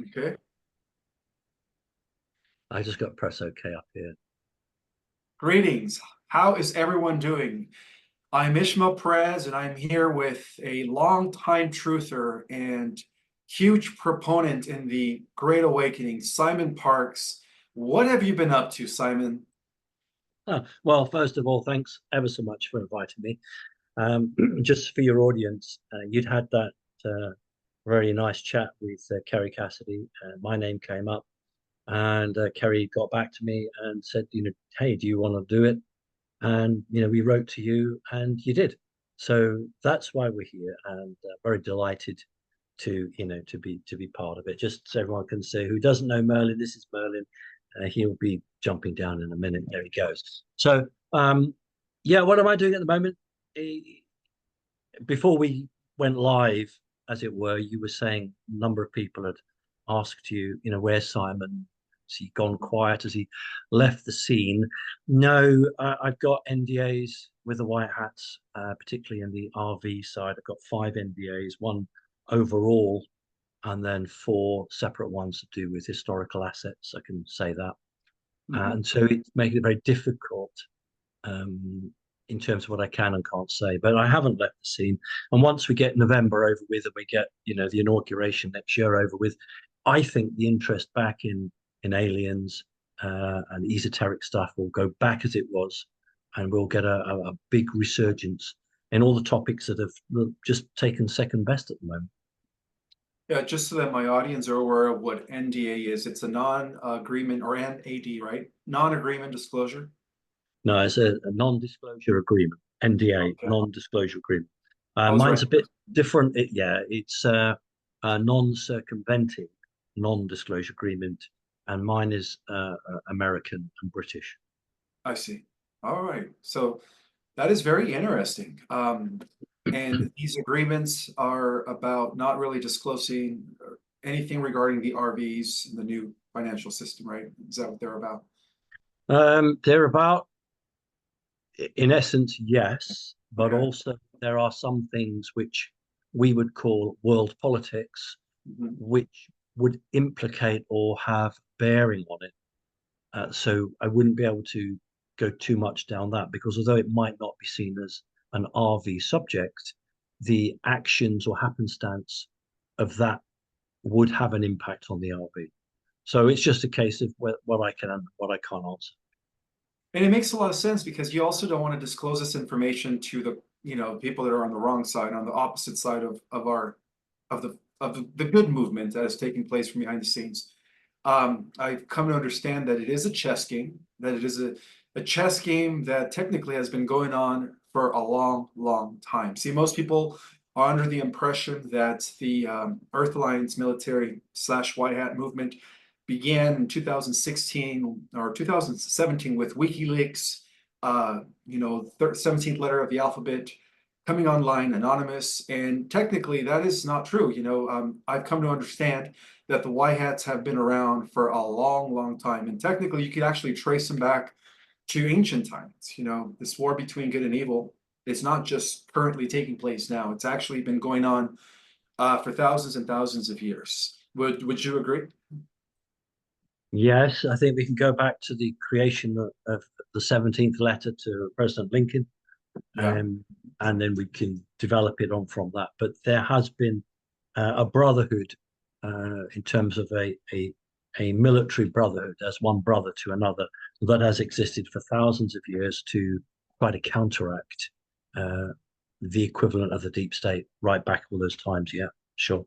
Okay. I just got press OK up here. Greetings. How is everyone doing? I'm Ishmael Perez, and I'm here with a longtime truther and huge proponent in the Great Awakening, Simon Parks. What have you been up to, Simon? Well, first of all, thanks ever so much for inviting me. Just for your audience, you'd had that uh, very nice chat with Kerry Cassidy. My name came up, and Kerry got back to me and said, hey, do you want to do it? And we wrote to you, and you did. So that's why we're here, and very delighted to be part of it. Just so everyone can say who doesn't know Merlin, this is Merlin. He'll be jumping down in a minute. There he goes. So yeah, what am I doing at the moment? Eh, Before we went live, as it were, you were saying a number of people had asked you, where's Simon? Has he gone quiet? Has he left the scene? No, I've got NDAs with the White Hats, particularly in the RV side. I've got 5 NDAs, one overall, and then 4 separate ones to do with historical assets. I can say that. Mhm. And so it's making it very difficult um, in terms of what I can and can't say. But I haven't left the scene. And once we get November over with and we get, the inauguration next year over with, I think the interest back in aliens and esoteric stuff will go back as it was, and we'll get a big resurgence in all the topics that have just taken second best at the moment. Yeah, just so that my audience are aware of what NDA is, it's a non-agreement, or NAD, right? Non-agreement disclosure. No, it's a non-disclosure agreement, NDA, Okay. non-disclosure agreement. I was Mine's right. a bit different. It's a non-circumventing, non-disclosure agreement, and mine is American and British. I see. All right. So that is very interesting. And these agreements are about not really disclosing anything regarding the RVs and the new financial system, right? Is that what they're about? They're about, in essence, yes, but Okay. also there are some things which we would call world politics, Mhm. which would implicate or have bearing on it. So I wouldn't be able to go too much down that because although it might not be seen as an RV subject, the actions or happenstance of that would have an impact on the RV. So it's just a case of what I can and what I can't answer. And it makes a lot of sense because you also don't want to disclose this information to the, people that are on the wrong side, on the opposite side of our of the good movement that is taking place from behind the scenes. I've come to understand that it is a chess game, that it is a chess game that technically has been going on for a long, long time. See, most people are under the impression that the Earth Alliance military slash White Hat movement began in 2016 or 2017 with WikiLeaks, 17th letter of the alphabet coming online anonymous. And technically, that is not true. I've come to understand that the White Hats have been around for a long, long time. And technically, you could actually trace them back to ancient times. This war between good and evil is not just currently taking place now. It's actually been going on for thousands and thousands of years. Would you agree? Yes, I think we can go back to the creation of the 17th letter to President Lincoln, Yeah. um, and then we can develop it on from that. But there has been a brotherhood in terms of a military brotherhood as one brother to another that has existed for thousands of years to try to counteract uh, the equivalent of the deep state right back all those times. Yeah, sure.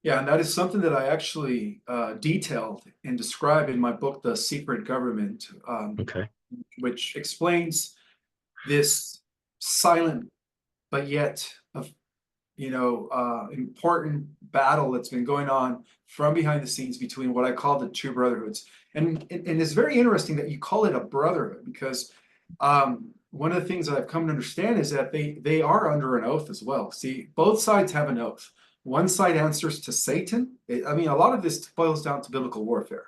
Yeah, and that is something that I actually detailed and describe in my book, The Secret Government, Okay. which explains this silent but yet important battle that's been going on from behind the scenes between what I call the two brotherhoods. And it's very interesting that you call it a brotherhood because one of the things that I've come to understand is that they are under an oath as well. See, both sides have an oath. One side answers to Satan. I mean, a lot of this boils down to biblical warfare.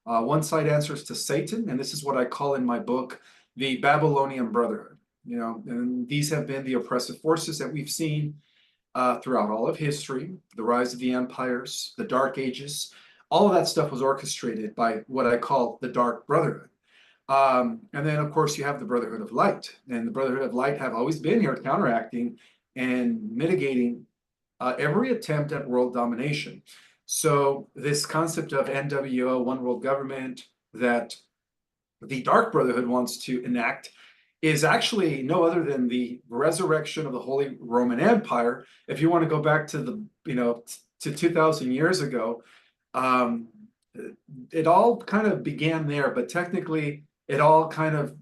One side answers to Satan, and this is what I call in my book the Babylonian Brotherhood. And these have been the oppressive forces that we've seen throughout all of history, the rise of the empires, the Dark Ages, all of that stuff was orchestrated by what I call the Dark Brotherhood. And then, of course, you have the Brotherhood of Light, and the Brotherhood of Light have always been here counteracting and mitigating every attempt at world domination. So this concept of NWO, one world government, that the Dark Brotherhood wants to enact is actually no other than the resurrection of the Holy Roman Empire. If you want to go back to the, to 2000 years ago, um, it all kind of began there, but technically it all kind of,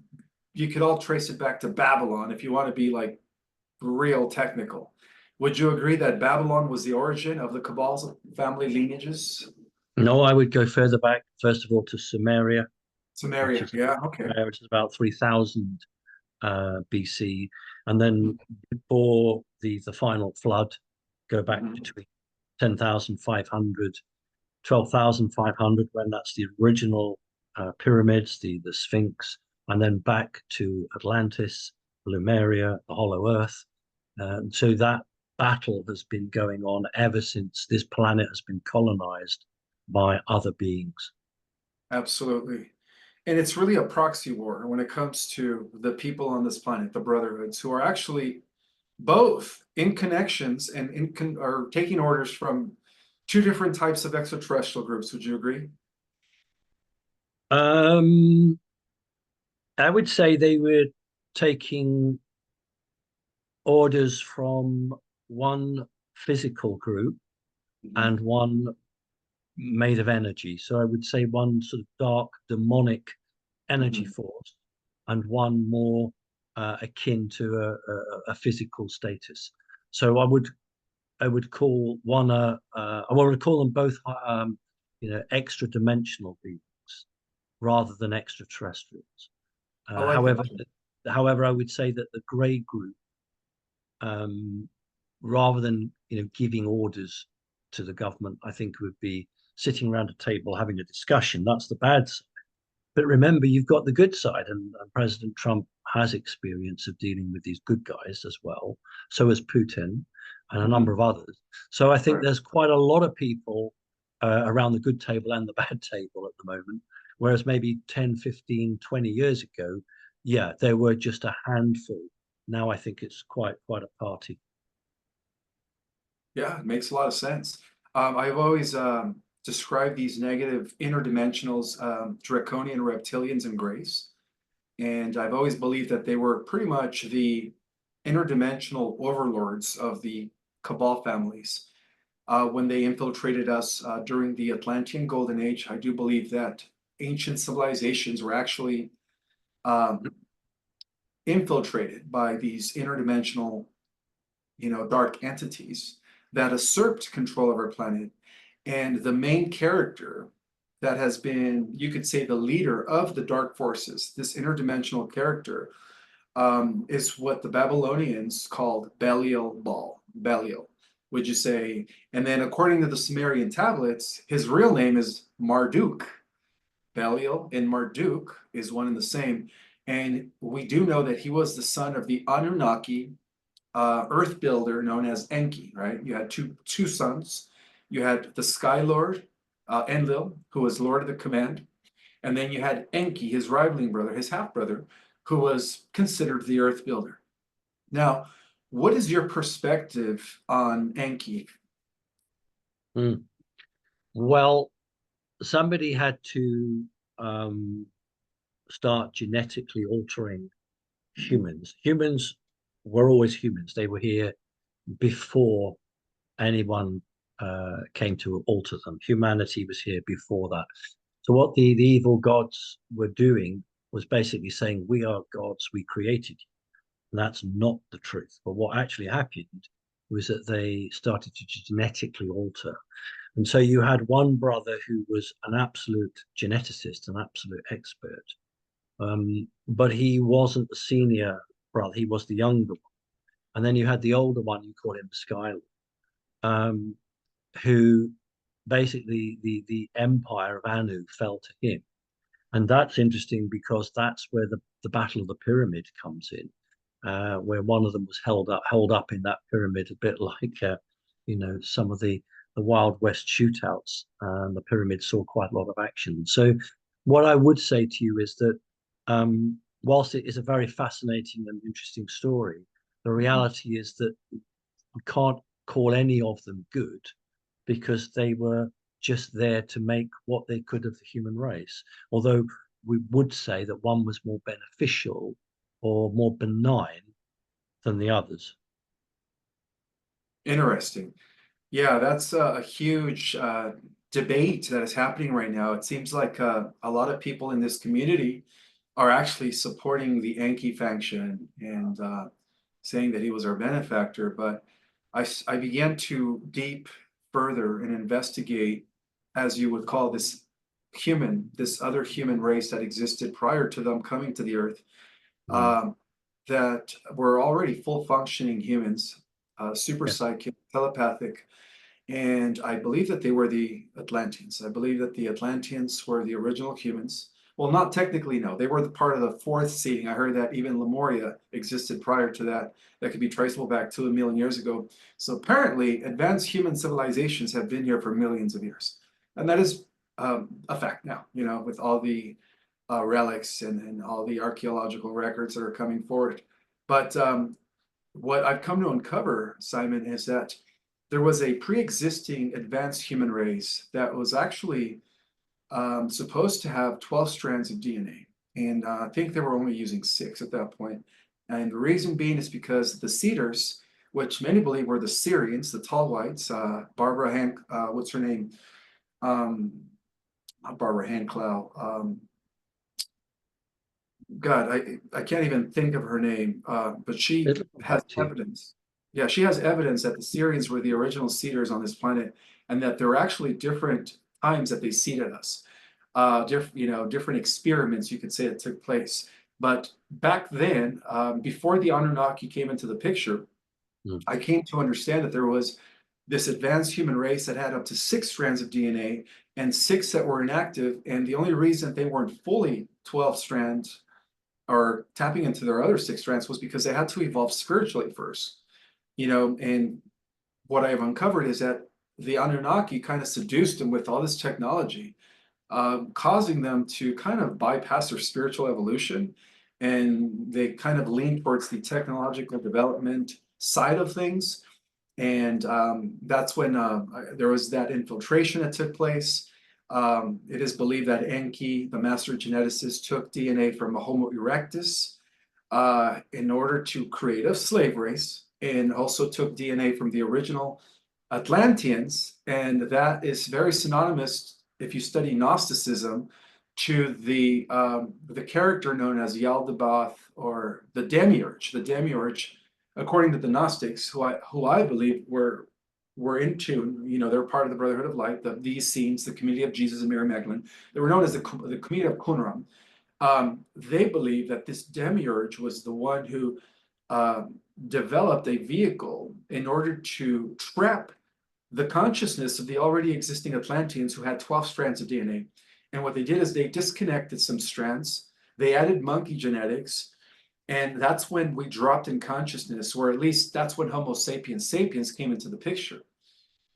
you could all trace it back to Babylon if you want to be like real technical. Would you agree that Babylon was the origin of the Cabal's family lineages? No, I would go further back, first of all, to Sumeria, which Sumeria, is yeah, okay. which is about 3000 BC, and then before the final flood, go back Mhm. between 10,500, 12,500, when that's the original pyramids, the Sphinx, and then back to Atlantis, Lemuria, the Hollow Earth. So that battle has been going on ever since this planet has been colonized by other beings. Absolutely. And it's really a proxy war when it comes to the people on this planet, the brotherhoods, who are actually both in connections and are taking orders from two different types of extraterrestrial groups. Would you agree? Um, I would say they were taking orders from one physical group Mhm. and one made of energy. So I would say one sort of dark demonic energy Mhm. force and one more akin to a physical status. So I would call one I would call them both extra dimensional beings rather than extraterrestrials. Oh, I think. However, I would say that the grey group, um, rather than giving orders to the government, I think would be sitting around a table having a discussion. That's the bad side. But remember, you've got the good side, and President Trump has experience of dealing with these good guys as well. So has Putin and a number Mhm. of others. So I think Right. there's quite a lot of people around the good table and the bad table at the moment. Whereas maybe 10, 15, 20 years ago, yeah, there were just a handful. Now I think it's quite a party. Yeah, it makes a lot of sense. I've always described these negative interdimensionals, draconian reptilians and grays. And I've always believed that they were pretty much the interdimensional overlords of the Cabal families. When they infiltrated us during the Atlantean Golden Age, I do believe that ancient civilizations were actually um, infiltrated by these interdimensional, dark entities that usurped control of our planet. And the main character that has been, you could say, the leader of the dark forces, this interdimensional character, is what the Babylonians called Belial, would you say? And then, according to the Sumerian tablets, his real name is Marduk. Belial and Marduk is one and the same. And we do know that he was the son of the Anunnaki earth builder known as Enki, right? You had two sons. You had the Sky Lord, Enlil, who was Lord of the Command. And then you had Enki, his rivaling brother, his half brother, who was considered the earth builder. Now, what is your perspective on Enki? Mm. Well, somebody had to um, start genetically altering humans. Humans were always humans. They were here before anyone came to alter them. Humanity was here before that. So what the evil gods were doing was basically saying, we are gods, we created you. And that's not the truth. But what actually happened was that they started to genetically alter. And so you had one brother who was an absolute geneticist, an absolute expert. But he wasn't the senior brother, he was the younger one. And then you had the older one, you call him Skylar, um, who basically the empire of Anu fell to him. And that's interesting because that's where the Battle of the Pyramid comes in. where one of them was held up in that pyramid, a bit like some of the Wild West shootouts. The pyramid saw quite a lot of action. So, what I would say to you is that whilst it is a very fascinating and interesting story, the reality is that we can't call any of them good because they were just there to make what they could of the human race. Although we would say that one was more beneficial or more benign than the others. Interesting. Yeah, that's a huge debate that is happening right now. It seems like a lot of people in this community are actually supporting the Enki faction and saying that he was our benefactor. But I began to deep further and investigate, as you would call this other human race that existed prior to them coming to the earth, um, that were already full functioning humans, super Yeah. psychic, telepathic. And I believe that they were the Atlanteans. I believe that the Atlanteans were the original humans. Well, not technically, no. They were the part of the fourth seeding. I heard that even Lemuria existed prior to that. That could be traceable back 2 million years ago. So apparently, advanced human civilizations have been here for millions of years. And that is a fact now, with all the relics and all the archaeological records that are coming forward. But what I've come to uncover, Simon, is that there was a pre-existing advanced human race that was actually supposed to have 12 strands of DNA. And I think they were only using 6 at that point. And the reason being is because the Cedars, which many believe were the Syrians, the tall whites, what's her name? Not Barbara Handclough. God, I can't even think of her name, but she It'll come has back to you. evidence. Yeah, she has evidence that the Syrians were the original seeders on this planet, and that there were actually different times that they seeded us. Different experiments, you could say, that took place. But back then, before the Anunnaki came into the picture, I came to understand that there was this advanced human race that had up to 6 strands of DNA and 6 that were inactive. And the only reason they weren't fully 12 strands or tapping into their other 6 strands was because they had to evolve spiritually first. And what I have uncovered is that the Anunnaki kind of seduced them with all this technology, causing them to kind of bypass their spiritual evolution. And they kind of lean towards the technological development side of things. And that's when there was that infiltration that took place. It is believed that Enki, the master geneticist, took DNA from a Homo erectus in order to create a slave race, and also took DNA from the original Atlanteans. And that is very synonymous, if you study Gnosticism, to the character known as Yaldabaoth, or the Demiurge. The Demiurge, according to the Gnostics, who I believe were in tune. They're part of the Brotherhood of Light, the Essenes, the Community of Jesus and Mary Magdalene. They were known as the Community of Qumran. They believe that this Demiurge was the one who developed a vehicle in order to trap the consciousness of the already existing Atlanteans, who had 12 strands of DNA. And what they did is they disconnected some strands, they added monkey genetics, and that's when we dropped in consciousness, or at least that's when Homo sapiens sapiens came into the picture.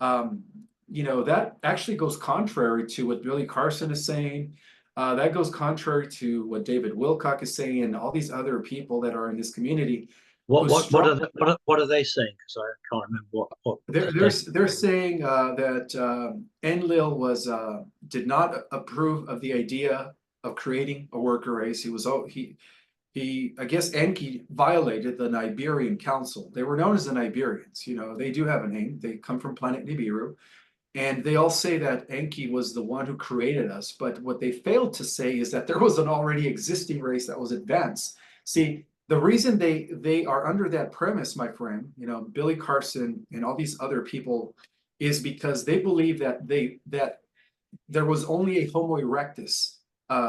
That actually goes contrary to what Billy Carson is saying. That goes contrary to what David Wilcock is saying, and all these other people that are in this community. What are they saying? Because I can't remember what they're saying that Enlil did not approve of the idea of creating a worker race. I guess Enki violated the Nibirian Council. They were known as the Nibirians. They do have a name. They come from planet Nibiru. And they all say that Enki was the one who created us. But what they failed to say is that there was an already existing race that was advanced. See, the reason they are under that premise, my friend, Billy Carson and all these other people, is because they believe that there was only a Homo erectus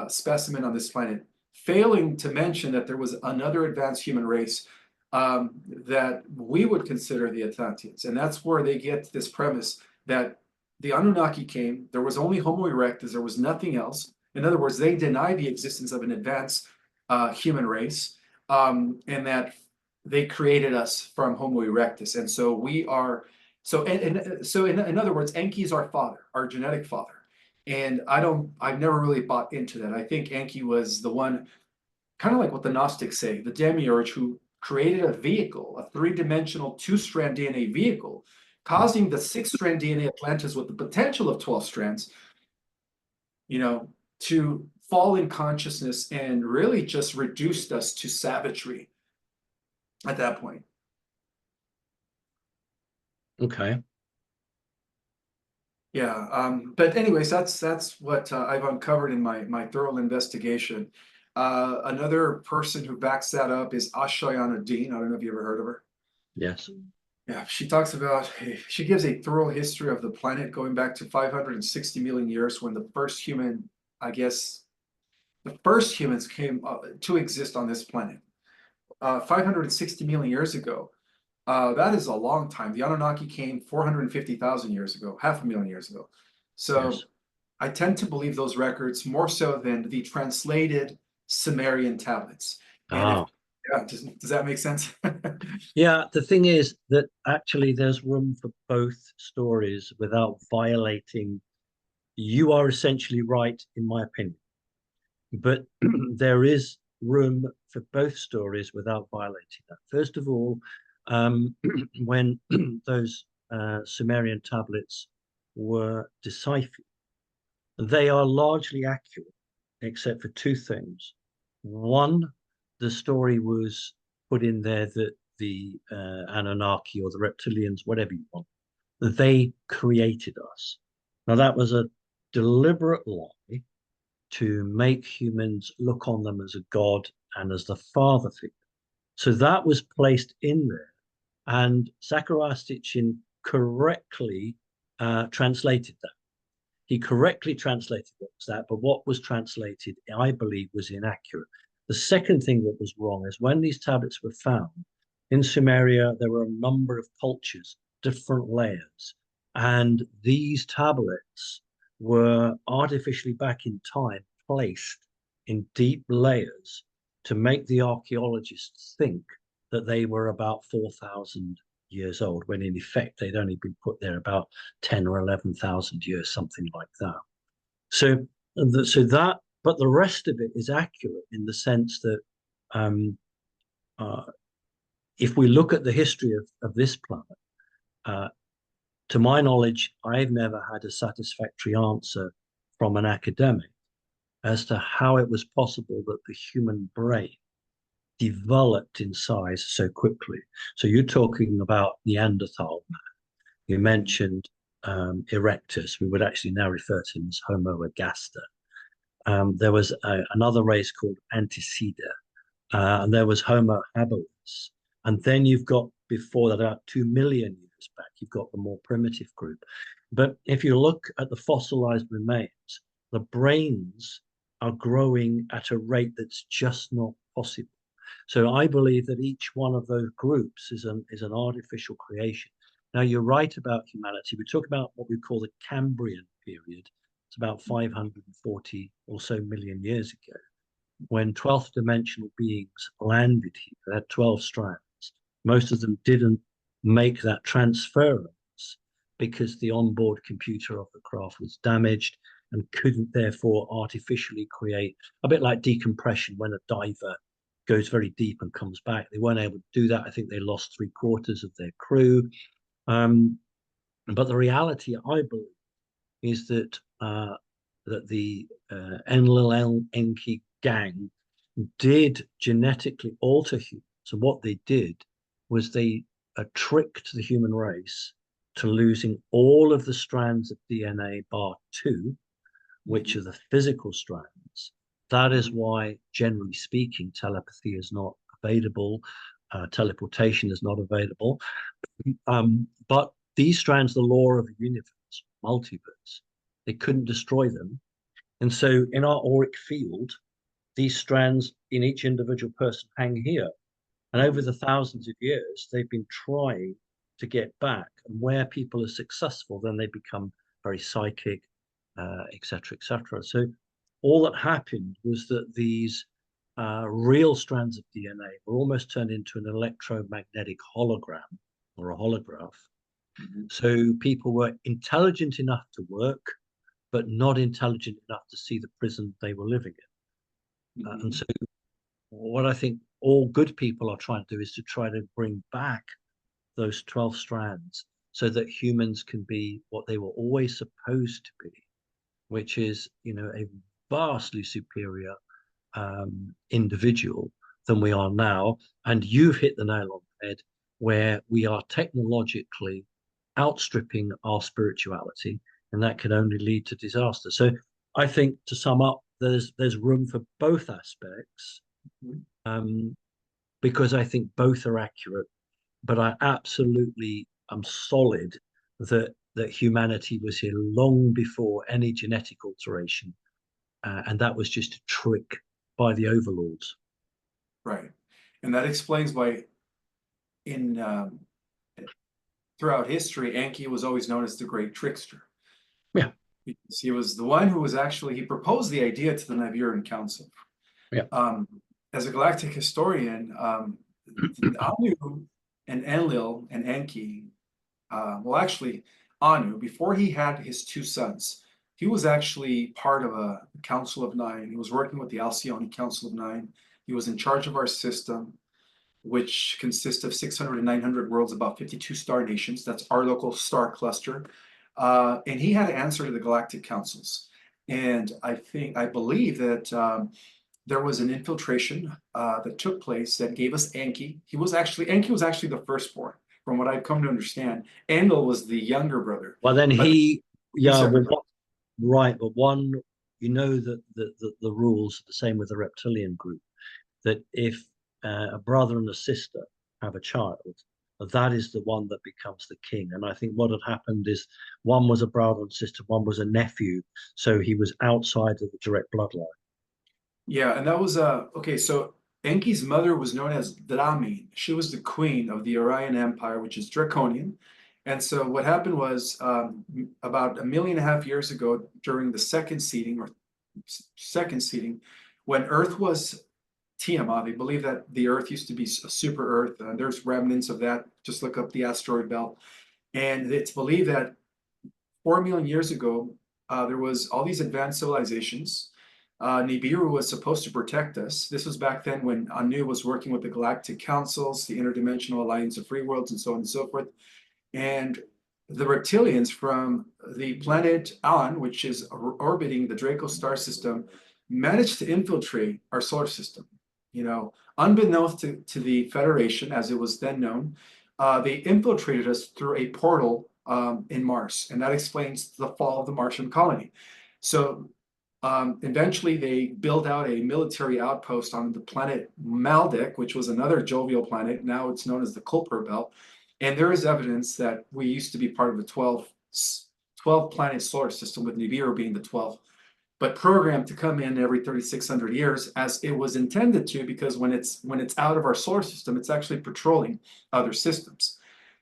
specimen on this planet, failing to mention that there was another advanced human race that we would consider the Atlanteans. And that's where they get this premise that the Anunnaki came, there was only Homo erectus, there was nothing else. In other words, they deny the existence of an advanced human race, and that they created us from Homo erectus, and so we are. So so in other words, Enki is our father, our genetic father, and I've never really bought into that. I think Enki was the one, kind of like what the Gnostics say, the demiurge who created a vehicle, a three-dimensional two-strand DNA vehicle, causing the six-strand DNA Atlantis with the potential of 12 strands, to fall in consciousness and really just reduced us to savagery at that point. Okay. Yeah, but anyways, that's what I've uncovered in my thorough investigation. Another person who backs that up is Ashayana Dean. I don't know if you ever heard of her. Yes. Yeah, she talks about, she gives a thorough history of the planet going back to 560 million years when the first human, I guess, the first humans came to exist on this planet. 560 million years ago. That is a long time. The Anunnaki came 450,000 years ago, 500,000 years ago. Yes. So I tend to believe those records more so than the translated Sumerian tablets. And if, Ah. yeah, does that make sense? Yeah, the thing is that actually there's room for both stories without violating. You are essentially right, in my opinion, but there is room for both stories without violating that. First of all, when those Sumerian tablets were deciphered, they are largely accurate, except for two things. One, the story was put in there that the Anunnaki or the reptilians, whatever you want, they created us. Now, that was a deliberate lie to make humans look on them as a god and as the father figure. So that was placed in there, and Zachariah Sitchin correctly translated that. He correctly translated what was that, but what was translated, I believe, was inaccurate. The second thing that was wrong is when these tablets were found in Sumeria, there were a number of cultures, different layers, and these tablets were artificially back in time placed in deep layers to make the archaeologists think that they were about 4,000 years old, when in effect they'd only been put there about 10 or 11,000 years, something like that. So, but the rest of it is accurate in the sense that um, uh, if we look at the history of this planet, uh, to my knowledge, I've never had a satisfactory answer from an academic as to how it was possible that the human brain developed in size so quickly. So you're talking about Neanderthal man. You mentioned Erectus. We would actually now refer to him as Homo ergaster. There was another race called Anteceda, and there was Homo habilis. And then you've got, before that, about 2 million years back, you've got the more primitive group. But if you look at the fossilized remains, the brains are growing at a rate that's just not possible. So I believe that each one of those groups is an artificial creation. Now, you're right about humanity. We talk about what we call the Cambrian period. It's about 540 or so million years ago, when 12th dimensional beings landed here. They had 12 strands. Most of them didn't make that transference because the onboard computer of the craft was damaged and couldn't therefore artificially create, a bit like decompression when a diver goes very deep and comes back. They weren't able to do that. I think they lost 3/4 of their crew. But the reality, I believe, is that the Enlil Enki gang did genetically alter humans. So what they did was they tricked the human race to losing all of the strands of DNA bar two, which are the physical strands. That is why, generally speaking, telepathy is not available, teleportation is not available. But these strands, the law of the universe, multiverse, they couldn't destroy them. And so in our auric field, these strands in each individual person hang here. And over the thousands of years, they've been trying to get back. And where people are successful, then they become very psychic, etc., etc. So all that happened was that these real strands of DNA were almost turned into an electromagnetic hologram or a holograph. So people were intelligent enough to work, but not intelligent enough to see the prison they were living in. And so what I think all good people are trying to do is to try to bring back those 12 strands so that humans can be what they were always supposed to be, which is, a vastly superior individual than we are now. And you've hit the nail on the head, where we are technologically outstripping our spirituality, and that can only lead to disaster. So I think, to sum up, there's room for both aspects, because I think both are accurate. But I absolutely am solid that humanity was here long before any genetic alteration, and that was just a trick by the overlords. Right. And that explains why throughout history, Enki was always known as the great trickster. Yeah. Because he was the one who he proposed the idea to the Nibirian Council. Yeah. As a galactic historian, Anu and Enlil and Enki, actually, Anu, before he had his two sons, he was actually part of a Council of Nine. He was working with the Alcyone Council of Nine. He was in charge of our system, which consists of 600 and 900 worlds, about 52 star nations. That's our local star cluster. And he had to answer to the Galactic Councils. And I believe that there was an infiltration that took place that gave us Enki. Enki was actually the firstborn, from what I've come to understand. Enlil was the younger brother. Well, then right, but one, that the rules are the same with the reptilian group, that if a brother and a sister have a child, that is the one that becomes the king. And I think what had happened is one was a brother and sister, one was a nephew, so he was outside of the direct bloodline. Yeah, and that was okay. So Enki's mother was known as Dramin. She was the queen of the Orion Empire, which is Draconian. And so what happened was about 1.5 million years ago, during the second seeding, when Earth was Tiamat, they believe that the Earth used to be a super Earth. There's remnants of that. Just look up the asteroid belt. And it's believed that 4 million years ago, there was all these advanced civilizations. Nibiru was supposed to protect us. This was back then when Anu was working with the Galactic Councils, the Interdimensional Alliance of Free Worlds, and so on and so forth. And the reptilians from the planet An, which is orbiting the Draco star system, managed to infiltrate our solar system. Unbeknownst to the Federation, as it was then known, they infiltrated us through a portal in Mars, and that explains the fall of the Martian colony. So eventually they built out a military outpost on the planet Maldek, which was another jovial planet. Now it's known as the Kuiper Belt. And there is evidence that we used to be part of a 12 planet solar system, with Nibiru being the 12th, but programmed to come in every 3,600 years, as it was intended to, because when it's out of our solar system, it's actually patrolling other systems.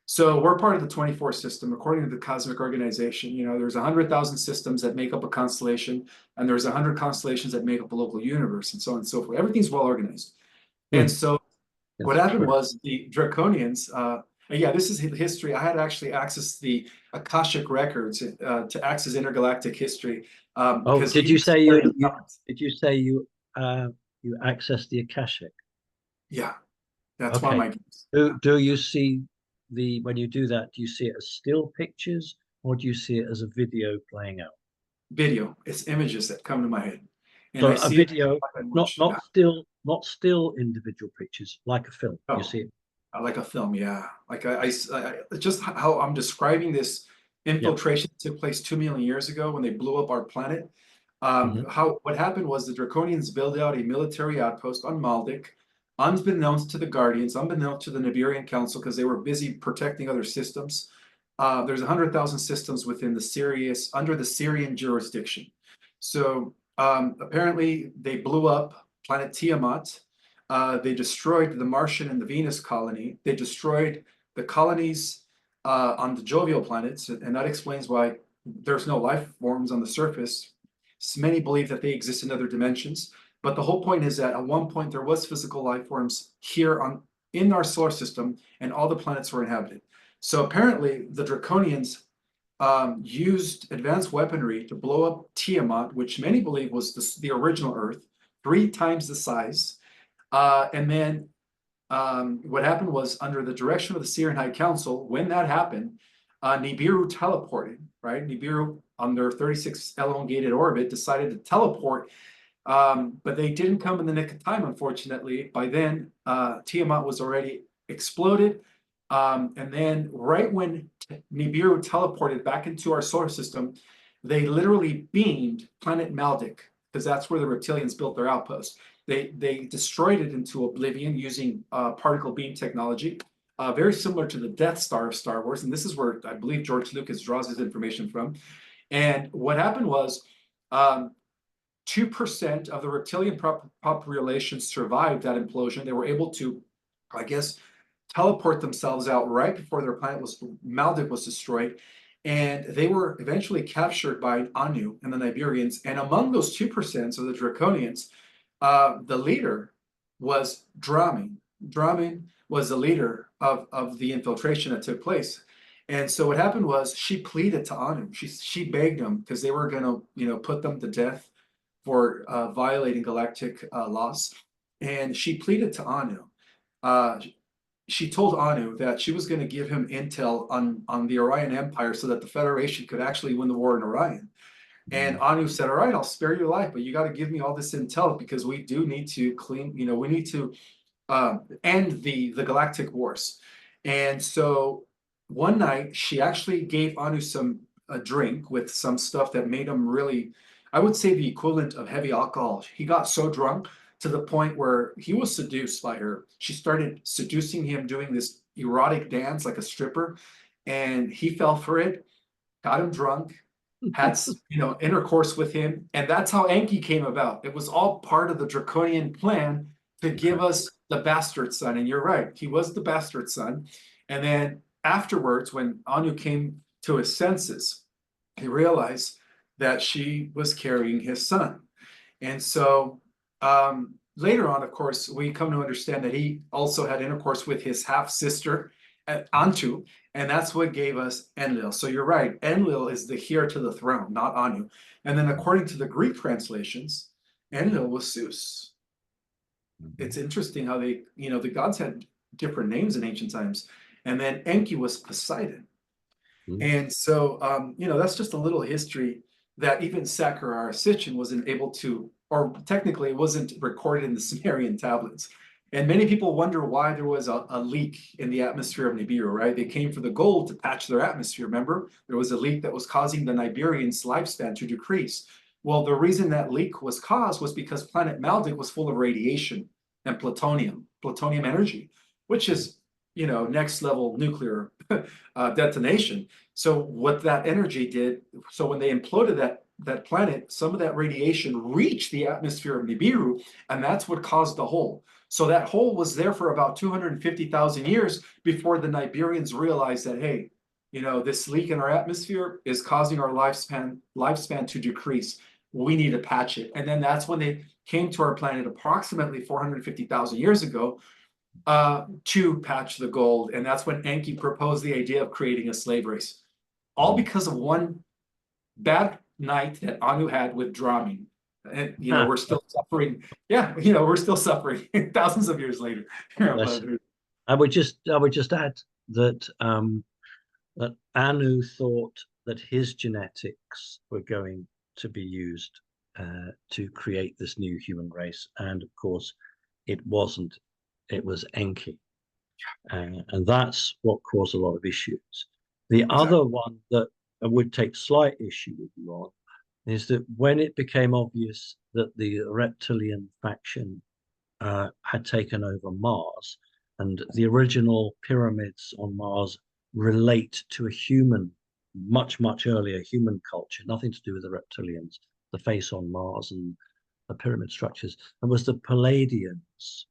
So we're part of the 24 system, according to the cosmic organization. There's 100,000 systems that make up a constellation, and there's 100 constellations that make up a local universe, and so on and so forth. Everything's well organized. And so what happened was the Draconians, this is history. I had to actually access the Akashic records to access intergalactic history. Did you say you accessed the Akashic? Yeah, that's one of my games. Do you see when you do that, do you see it as still pictures, or do you see it as a video playing out? Video. It's images that come to my head. And so I see video, not still individual pictures, like a film. You see it like a film, yeah. Like I just how I'm describing this infiltration that took place 2 million years ago when they blew up our planet. What happened was the Draconians built out a military outpost on Maldek, unbeknownst to the Guardians, unbeknownst to the Nibirian Council, because they were busy protecting other systems. There's 100,000 systems within under the Syrian jurisdiction. So apparently they blew up planet Tiamat. They destroyed the Martian and the Venus colony. They destroyed the colonies on the jovial planets, and that explains why there's no life forms on the surface. Many believe that they exist in other dimensions. But the whole point is that at one point there was physical life forms here in our solar system, and all the planets were inhabited. So apparently the Draconians used advanced weaponry to blow up Tiamat, which many believe was the original Earth, 3 times the size. And then what happened was, under the direction of the Sumerian High Council, when that happened, Nibiru teleported, right? Nibiru, on their 36 elongated orbit, decided to teleport, but they didn't come in the nick of time, unfortunately. By then, Tiamat was already exploded. And then right when Nibiru teleported back into our solar system, they literally beamed planet Maldek, because that's where the reptilians built their outpost. They destroyed it into oblivion using particle beam technology, very similar to the Death Star of Star Wars. And this is where I believe George Lucas draws his information from. And what happened was 2% of the reptilian population survived that implosion. They were able to, I guess, teleport themselves out right before their planet Maldek was destroyed. And they were eventually captured by Anu and the Nibirians. And among those 2%, so the Draconians, the leader was Dramin. Dramin was the leader of the infiltration that took place. And so what happened was, she pleaded to Anu. She begged them, because they were going to, put them to death for violating galactic laws. And she pleaded to Anu. She told Anu that she was going to give him intel on the Orion Empire, so that the Federation could actually win the war in Orion. And Anu said, all right, I'll spare your life, but you got to give me all this intel, because we do need to clean, we need to end the galactic wars. And so one night she actually gave Anu a drink with some stuff that made him really, I would say, the equivalent of heavy alcohol. He got so drunk to the point where he was seduced by her. She started seducing him, doing this erotic dance like a stripper, and he fell for it, got him drunk, had intercourse with him, and that's how Enki came about. It was all part of the draconian plan to give us the bastard son. And you're right, he was the bastard son. And then afterwards, when Anu came to his senses, he realized that she was carrying his son. And so later on, of course, we come to understand that he also had intercourse with his half-sister, Antu, and that's what gave us Enlil. So you're right, Enlil is the heir to the throne, not Anu. And then according to the Greek translations, Enlil was Zeus. It's interesting how they, the gods had different names in ancient times. And then Enki was Poseidon. And so, that's just a little history that even Saqqara Sitchin wasn't able to, or technically it wasn't recorded in the Sumerian tablets. And many people wonder why there was a leak in the atmosphere of Nibiru, right? They came for the gold to patch their atmosphere, remember? There was a leak that was causing the Nibirians' lifespan to decrease. Well, the reason that leak was caused was because planet Maldek was full of radiation and plutonium energy, which is, next level nuclear detonation. So what that energy did, so when they imploded that planet, some of that radiation reached the atmosphere of Nibiru, and that's what caused the hole. So that hole was there for about 250,000 years before the Nibirians realized that, hey, this leak in our atmosphere is causing our lifespan to decrease. We need to patch it. And then that's when they came to our planet approximately 450,000 years ago to patch the gold. And that's when Enki proposed the idea of creating a slave race. All because of one bad night that Anu had with Dramin. And we're still suffering. Yeah, we're still suffering thousands of years later. I would just add that that Anu thought that his genetics were going to be used to create this new human race, and of course, it wasn't. It was Enki, and that's what caused a lot of issues. The other one that I would take slight issue with you on is that when it became obvious that the reptilian faction had taken over Mars, and the original pyramids on Mars relate to a human, much, much earlier human culture, nothing to do with the reptilians, the face on Mars and the pyramid structures. It was the Palladians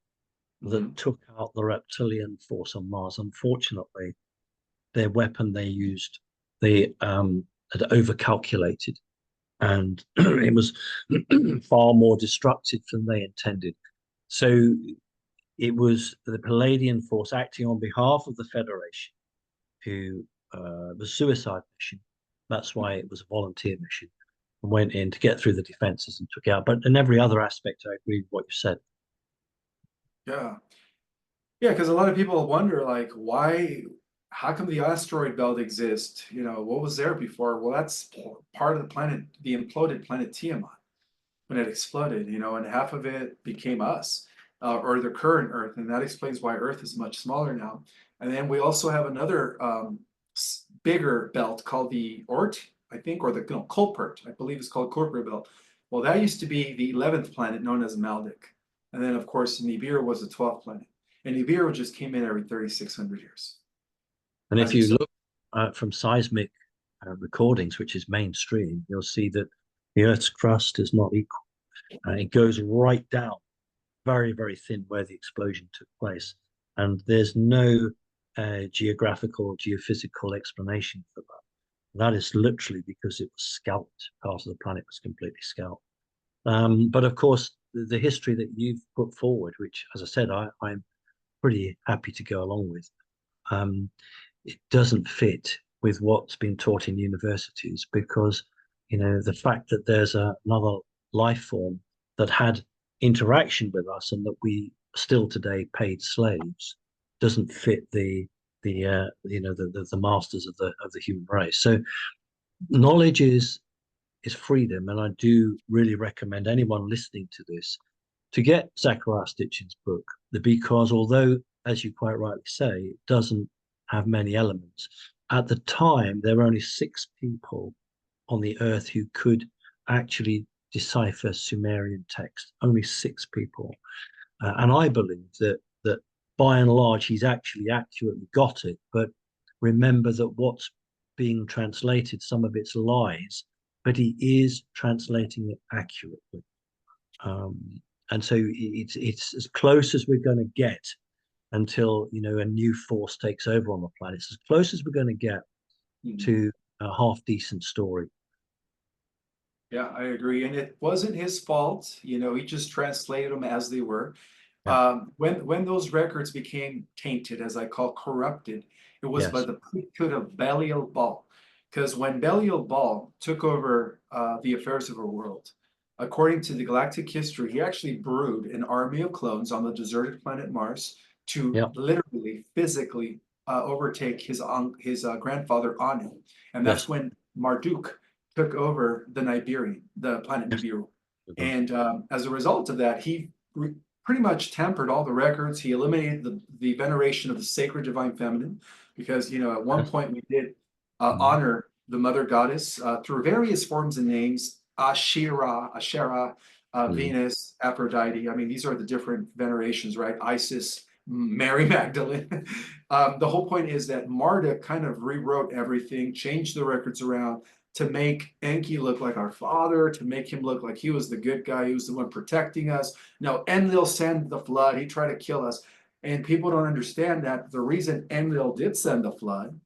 that took out the reptilian force on Mars. Unfortunately, their weapon they used, they had overcalculated. and it was far more destructive than they intended. So it was the Palladian force acting on behalf of the Federation, who was a suicide mission. That's why it was a volunteer mission, and went in to get through the defenses and took out. But in every other aspect, I agree with what you said. Yeah. Yeah, because a lot of people wonder, like, why, how come the asteroid belt exists? You know, what was there before? Well, that's part of the planet, the imploded planet Tiamat when it exploded, you know, and half of it became us, or the current Earth, and that explains why Earth is much smaller now. And then we also have another bigger belt called the Oort, I think, or the Kuiper, I believe it's called Kuiper belt. Well, that used to be the 11th planet known as Maldek. And then, of course, Nibiru was the 12th planet. And Nibiru just came in every 3,600 years. And As if you you said. look from seismic recordings, which is mainstream, you'll see that the Earth's crust is not equal. It goes right down, very, very thin where the explosion took place. And there's no geographical or geophysical explanation for that. That is literally because it was scalped. Part of the planet was completely scalped. But of course, the history that you've put forward, which, as I said, I'm pretty happy to go along with, it doesn't fit with what's been taught in universities, because, you know, the fact that there's another life form that had interaction with us and that we still today paid slaves doesn't fit the masters of the human race. So knowledge is freedom, and I do really recommend anyone listening to this to get Zachariah Stitchin's book, because although, as you quite rightly say, it doesn't have many elements, at the time there were only 6 people on the earth who could actually decipher Sumerian text. Only 6 people, and I believe that by and large he's actually accurately got it. But remember that what's being translated, some of it's lies, but he is translating it accurately. And so it's as close as we're going to get until, you know, a new force takes over on the planet. It's as close as we're going to get to a half decent story. Yeah, I agree. And it wasn't his fault. You know, he just translated them as they were. Yeah. When those records became tainted, as I call corrupted, it was by Yes. the priesthood of Belial Baal. Because when Belial Baal took over the affairs of our world, according to the galactic history, he actually brewed an army of clones on the deserted planet Mars to Yeah. literally, physically overtake his grandfather Anu. And that's Yes. when Marduk took over the planet Yes. Nibiru. Mhm. And as a result of that, he pretty much tampered all the records. He eliminated the veneration of the sacred divine feminine, because, you know, at one Yes. point we did Mhm. honor the mother goddess through various forms and names: Asherah, Mhm. Venus, Aphrodite. I mean, these are the different venerations, right? Isis, Mary Magdalene. The whole point is that Marduk kind of rewrote everything, changed the records around to make Enki look like our father, to make him look like he was the good guy, he was the one protecting us. No, Enlil sent the flood, he tried to kill us. And people don't understand that the reason Enlil did send the flood,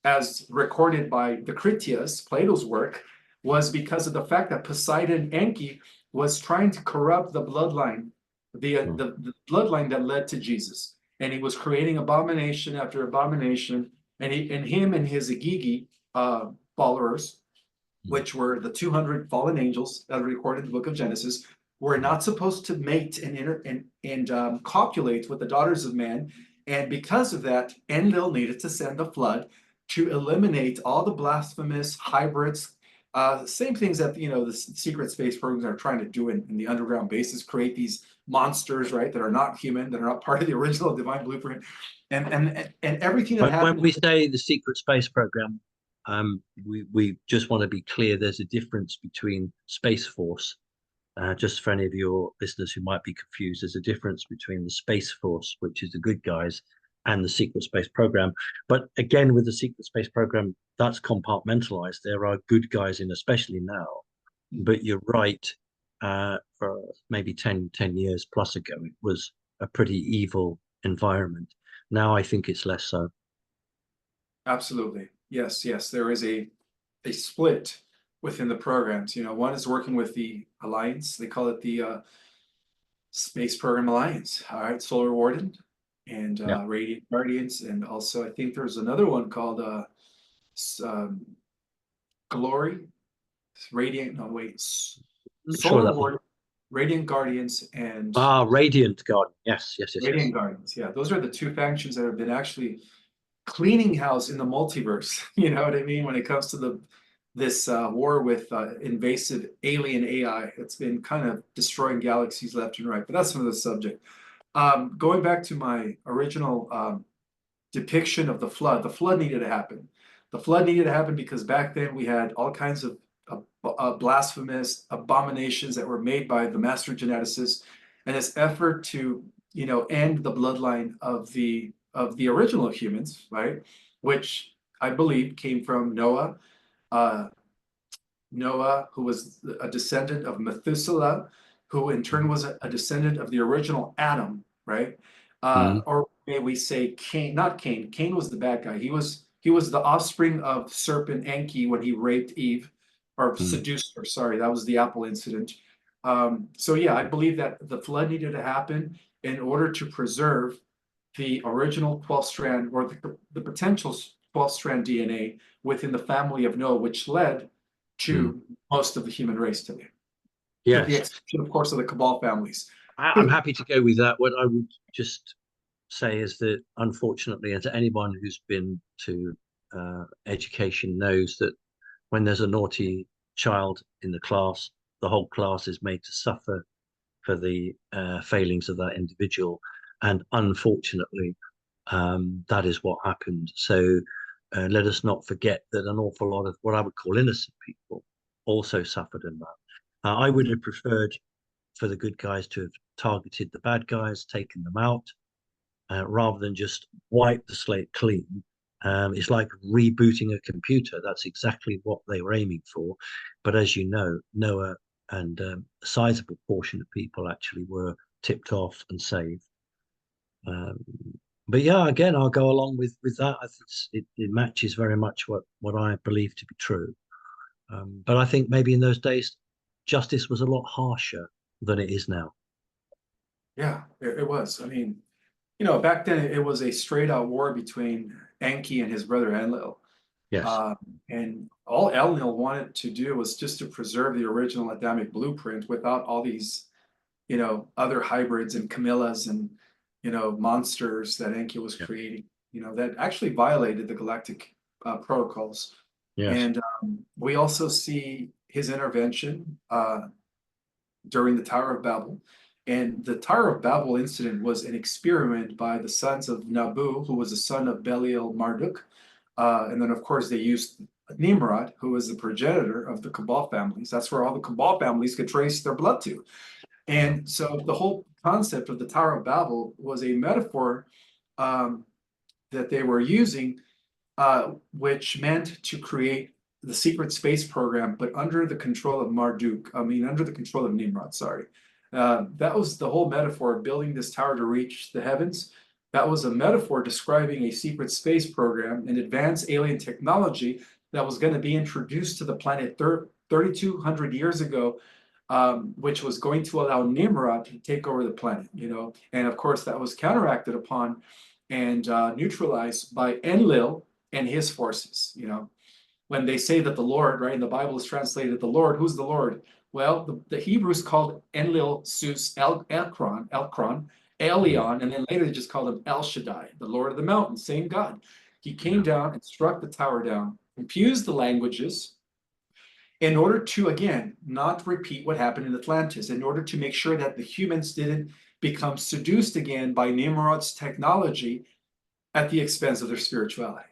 as recorded by the Critias, Plato's work, was because of the fact that Poseidon Enki was trying to corrupt the bloodline, the bloodline that led to Jesus. And he was creating abomination after abomination. And him and his Igigi followers, Mhm. which were the 200 fallen angels that are recorded in the book of Genesis, were not supposed to mate and copulate with the daughters of man. And because of that, Enlil needed to send the flood to eliminate all the blasphemous hybrids, same things that, you know, the secret space programs are trying to do in the underground bases, create these monsters, right, that are not human, that are not part of the original divine blueprint, and everything that When happened. we say the secret space program, we just want to be clear. There's a difference between Space Force. Just for any of your listeners who might be confused, there's a difference between the Space Force, which is the good guys, and the secret space program. But again, with the secret space program, that's compartmentalized. There are good guys in, especially now. But you're right. For maybe 10 years plus ago, it was a pretty evil environment. Now I think it's less so. Absolutely. Yes, yes. There is a split within the programs. One is working with the Alliance. They call it the Space Program Alliance. All right, Solar Warden and Yeah. Radiant Guardians, and also I think there's another one called Glory, Radiant. No, wait, I'm sure Solar that one. Warden, Radiant Guardians, and Ah, Radiant Garden. Yes, yes, yes, yes. Radiant Guardians. Yeah, those are the two factions that have been actually cleaning house in the multiverse. You know what I mean? When it comes to this war with invasive alien AI, it's been kind of destroying galaxies left and right. But that's another subject. Going back to my original depiction of the flood needed to happen. The flood needed to happen because back then we had all kinds of blasphemous abominations that were made by the master geneticists, and this effort to end the bloodline of the original humans, right? Which I believe came from Noah. Uh, Noah, who was a descendant of Methuselah, who in turn was a descendant of the original Adam, right? Mm, Or may we say Cain, not Cain. Cain was the bad guy. He was the offspring of serpent Enki when he raped Eve, or mm, seduced her. Sorry, that was the apple incident. So yeah, I believe that the flood needed to happen in order to preserve the original 12 strand or the potential 12 strand DNA within the family of Noah, which led mm. to most of the human race today, with the Yes. exception, of course, of the cabal families. I'm happy to go with that. What I would just say is that, unfortunately, and to anyone who's been to education knows that when there's a naughty child in the class, the whole class is made to suffer for the failings of that individual. And unfortunately, that is what happened. So let us not forget that an awful lot of what I would call innocent people also suffered in that. I would have preferred for the good guys to have targeted the bad guys, taken them out, rather than just wipe the slate clean. It's like rebooting a computer. That's exactly what they were aiming for. But as you know, Noah and a sizable portion of people actually were tipped off and saved. Um, but yeah, again, I'll go along with that. I think it matches very much what I believe to be true. But I think maybe in those days, justice was a lot harsher than it is now. Yeah, it was. I mean, back then it was a straight out war between Enki and his brother Enlil. Yes. Um, and all Enlil wanted to do was just to preserve the original Adamic blueprint without all these, other hybrids and Camillas and, monsters that Enki was Yeah. creating, that actually violated the galactic protocols. Yes. And we also see his intervention during the Tower of Babel. And the Tower of Babel incident was an experiment by the sons of Nabu, who was the son of Belial Marduk. And then, of course, they used Nimrod, who was the progenitor of the Cabal families. That's where all the Cabal families could trace their blood to. And so the whole concept of the Tower of Babel was a metaphor that they were using, which meant to create the secret space program, but under the control of Marduk. I mean, under the control of Nimrod, sorry. That was the whole metaphor of building this tower to reach the heavens. That was a metaphor describing a secret space program, an advanced alien technology that was going to be introduced to the planet 3,200 years ago, which was going to allow Nimrod to take over the planet, And of course, that was counteracted upon and neutralized by Enlil and his forces, when they say that the Lord, right, in the Bible is translated the Lord, who's the Lord? Well, the Hebrews called Enlil Zeus Elkron, Mm, Elion, and then later they just called him El Shaddai, the Lord of the mountain, same God. He came yeah. down and struck the tower down, confused the languages in order to, again, not repeat what happened in Atlantis, in order to make sure that the humans didn't become seduced again by Nimrod's technology at the expense of their spirituality.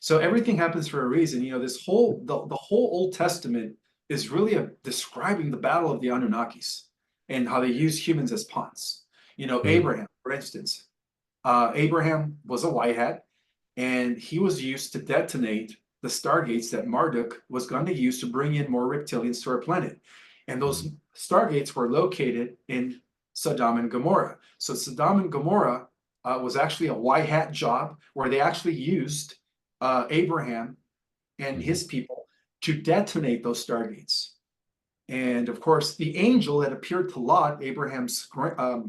So everything happens for a reason. This whole the whole Old Testament is really describing the battle of the Anunnakis and how they use humans as pawns. Mm, Abraham, for instance. Abraham was a white hat, and he was used to detonate the stargates that Marduk was going to use to bring in more reptilians to our planet. And those mm, stargates were located in Sodom and Gomorrah. So Sodom and Gomorrah was actually a white hat job where they actually used Abraham and mm, his people to detonate those stargates. And of course, the angel that appeared to Lot, Abraham's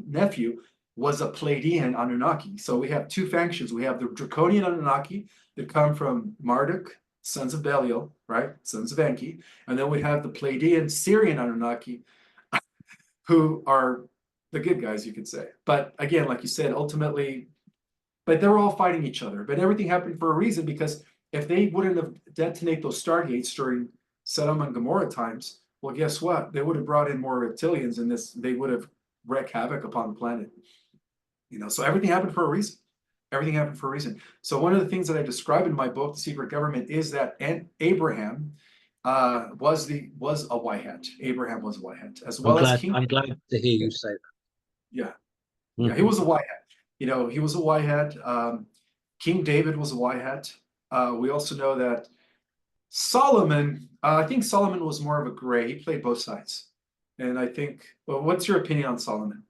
nephew, was a Pleiadian Anunnaki. So we have two factions. We have the Draconian Anunnaki that come from Marduk, sons of Belial, right? Sons of Enki. And then we have the Pleiadian Syrian Anunnaki, who are the good guys, you could say. But again, like you said, ultimately, but they were all fighting each other. But everything happened for a reason, because if they wouldn't have detonated those stargates during Sodom and Gomorrah times, well, guess what? They would have brought in more reptilians, and they would have wreaked havoc upon the planet. So everything happened for a reason. Everything happened for a reason. So one of the things that I describe in my book, The Secret Government, is that Abraham was a white hat. Abraham was a white hat, as well as King. I'm glad to hear you say that. Yeah, yeah, he was a white hat. He was a white hat. King David was a white hat. We also know that Solomon, I think Solomon was more of a gray. He played both sides. And I think, well, what's your opinion on Solomon?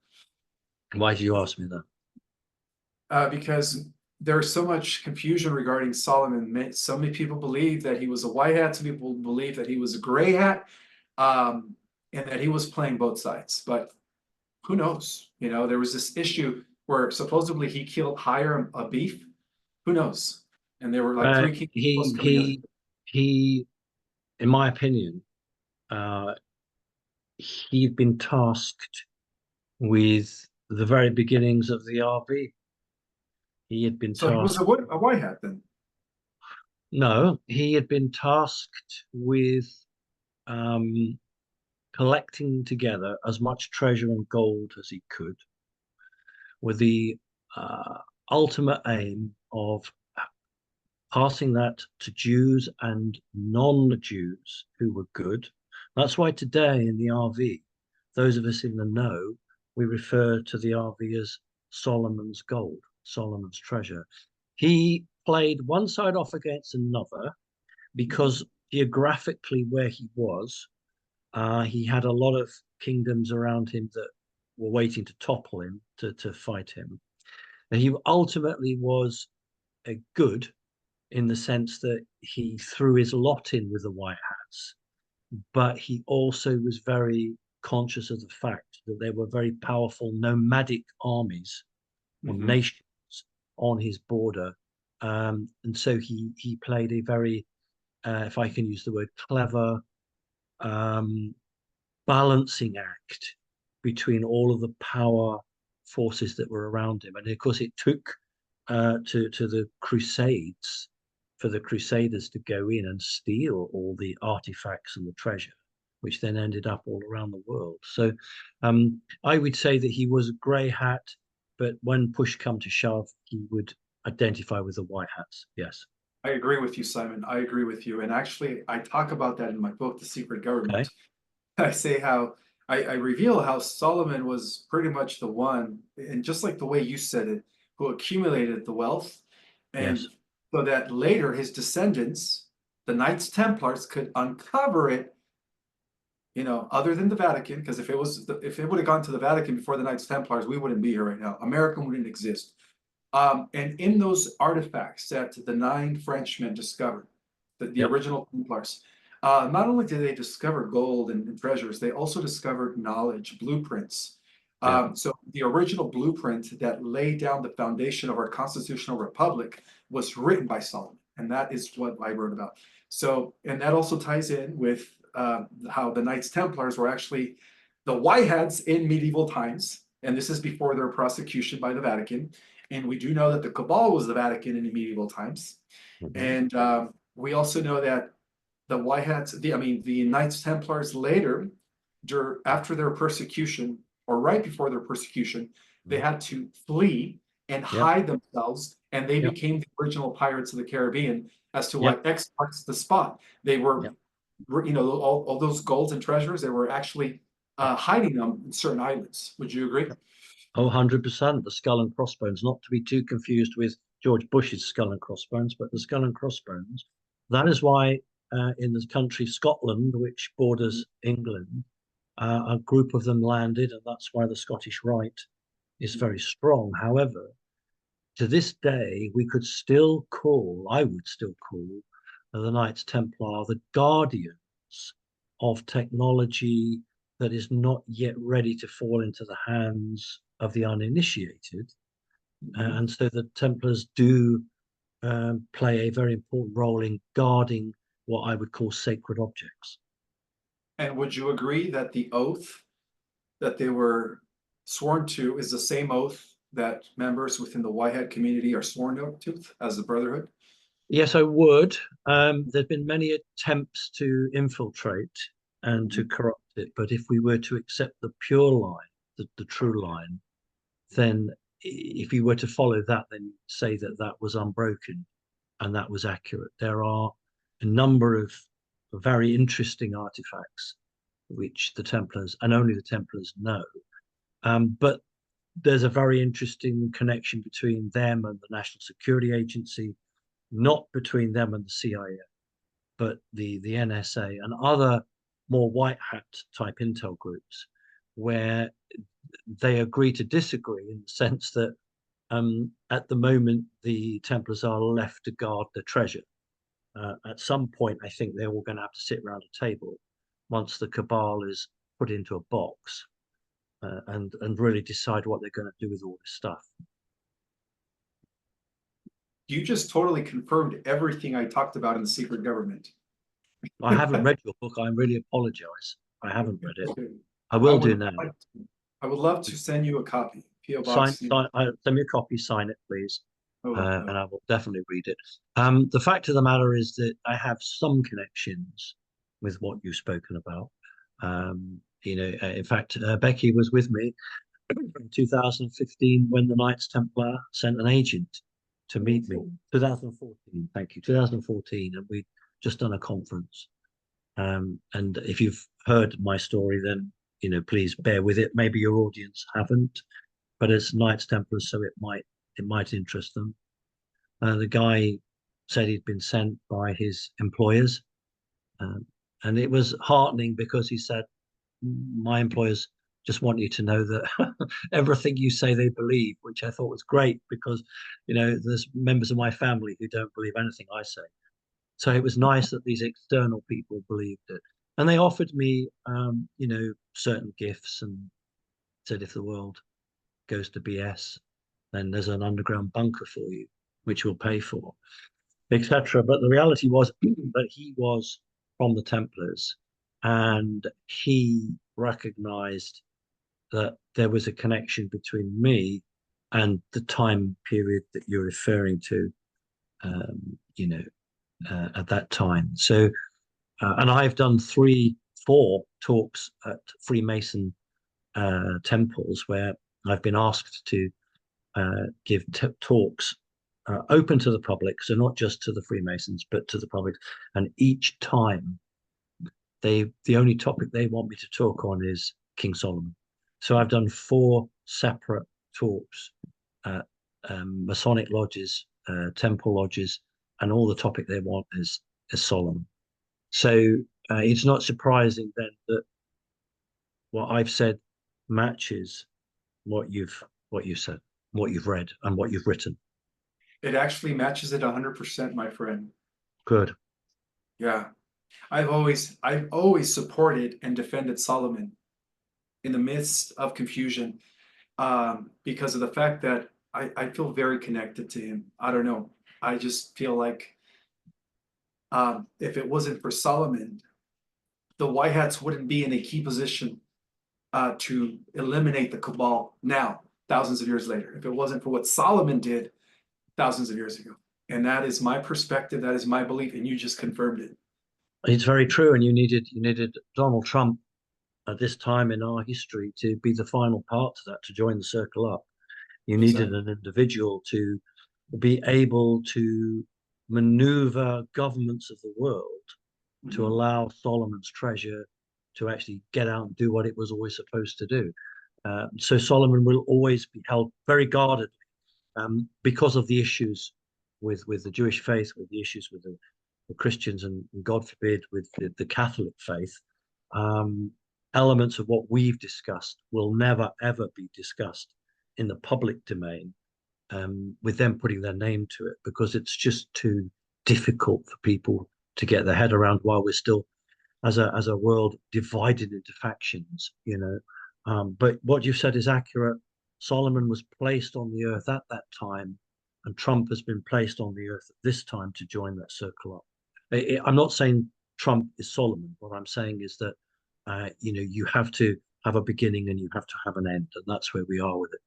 Why did you ask me that? Because there's so much confusion regarding Solomon. So many people believe that he was a white hat. Some people believe that he was a gray hat, and that he was playing both sides. But who knows? There was this issue where supposedly he killed Hiram a beef. Who knows? And there were like three kings coming together. He, in my opinion, he'd been tasked with the very beginnings of the RV. He had been So he was tasked. a white hat then. No, he had been tasked with collecting together as much treasure and gold as he could, with the ultimate aim of passing that to Jews and non-Jews who were good. That's why today in the RV, those of us in the know, we refer to the RV as Solomon's gold, Solomon's treasure. He played one side off against another because geographically where he was, he had a lot of kingdoms around him that were waiting to topple him, to fight him. And he ultimately was a good in the sense that he threw his lot in with the White Hats, but he also was very conscious of the fact that there were very powerful nomadic armies or nations on his border. And so he played a very, if I can use the word, clever balancing act between all of the power forces that were around him. And of course, it took to the Crusades for the Crusaders to go in and steal all the artifacts and the treasure, which then ended up all around the world. So I would say that he was a grey hat, but when push come to shove, he would identify with the white hats. Yes. I agree with you, Simon. I agree with you. And actually, I talk about that in my book, The Secret Government. Okay. I say how I reveal how Solomon was pretty much the one, and just like the way you said it, who accumulated the wealth. And so that later his descendants, the Knights Templars, could uncover it, other than the Vatican, because if it would have gone to the Vatican before the Knights Templars, we wouldn't be here right now. America wouldn't exist. And in those artifacts that the 9 Frenchmen discovered, the original Templars, not only did they discover gold and treasures, they also discovered knowledge, blueprints. So the original blueprint that laid down the foundation of our constitutional republic was written by Solomon, and that is what I wrote about. So, and that also ties in with how the Knights Templars were actually the white hats in medieval times, and this is before their prosecution by the Vatican. And we do know that the Cabal was the Vatican in medieval times, and we also know that the white hats, the Knights Templars later, after their persecution, or right before their persecution, they had to flee and hide themselves, and they became the original pirates of the Caribbean. As to what X marks the spot, they were, all those golds and treasures, they were actually hiding them in certain islands. Would you agree? Oh, 100%. The skull and crossbones, not to be too confused with George Bush's skull and crossbones, but the skull and crossbones. That is why in the country Scotland, which borders England, a group of them landed, and that's why the Scottish Rite is very strong. However, to this day, I would still call the Knights Templar, the guardians of technology that is not yet ready to fall into the hands of the uninitiated. And so the Templars do play a very important role in guarding what I would call sacred objects. And would you agree that the oath that they were sworn to is the same oath that members within the white hat community are sworn to as the Brotherhood? Yes, I would. There've been many attempts to infiltrate and to corrupt it, but if we were to accept the pure line, the true line, then if you were to follow that, then you'd say that that was unbroken and that was accurate. There are a number of very interesting artifacts which the Templars and only the Templars know. But there's a very interesting connection between them and the National Security Agency, not between them and the CIA, but the NSA and other more white hat type intel groups, where they agree to disagree in the sense that at the moment the Templars are left to guard the treasure. At some point, I think they're all going to have to sit around a table once the cabal is put into a box and really decide what they're going to do with all this stuff. You just totally confirmed everything I talked about in the secret government. I haven't read your book. I really apologize. I haven't read it. I will do now. I would love to send you a copy. PO Sign, Box. send me a copy, sign it, please. Oh, And I will definitely read it. The fact of the matter is that I have some connections with what you've spoken about. In fact, Becky was with me in 2015 when the Knights Templar sent an agent to meet me. 2014, thank you, 2014, and we'd just done a conference. And if you've heard my story, then please bear with it. Maybe your audience haven't, but it's Knights Templars, so it might interest them. The guy said he'd been sent by his employers, and it was heartening because he said, my employers just want you to know that everything you say they believe, which I thought was great because there's members of my family who don't believe anything I say. So it was nice that these external people believed it, and they offered me certain gifts and said if the world goes to BS, then there's an underground bunker for you which we'll pay for, etc. But the reality was that he was from the Templars and he recognized that there was a connection between me and the time period that you're referring to, at that time. So, and I've done 4 talks at Freemason temples where I've been asked to give talks open to the public, so not just to the Freemasons, but to the public. And each time, the only topic they want me to talk on is King Solomon. So I've done 4 separate talks at Masonic lodges, temple lodges, and all the topic they want is Solomon. So it's not surprising then that what I've said matches what you've said, what you've read, and what you've written. It actually matches it 100%, my friend. Good. Yeah. I've always supported and defended Solomon in the midst of confusion, because of the fact that I feel very connected to him. I don't know. I just feel like if it wasn't for Solomon, the White Hats wouldn't be in a key position to eliminate the cabal now, thousands of years later. If it wasn't for what Solomon did thousands of years ago. And that is my perspective. That is my belief. And you just confirmed it. It's very true. And you needed Donald Trump at this time in our history to be the final part to that, to join the circle up. You needed an individual to be able to maneuver governments of the world to allow Solomon's treasure to actually get out and do what it was always supposed to do. So Solomon will always be held very guarded because of the issues with the Jewish faith, with the issues with the Christians, and God forbid, with the Catholic faith. Elements of what we've discussed will never, ever be discussed in the public domain with them putting their name to it, because it's just too difficult for people to get their head around while we're still as a world divided into factions, you know. But what you've said is accurate. Solomon was placed on the earth at that time, and Trump has been placed on the earth at this time to join that circle up. I'm not saying Trump is Solomon. What I'm saying is that you know, you have to have a beginning and you have to have an end, and that's where we are with it.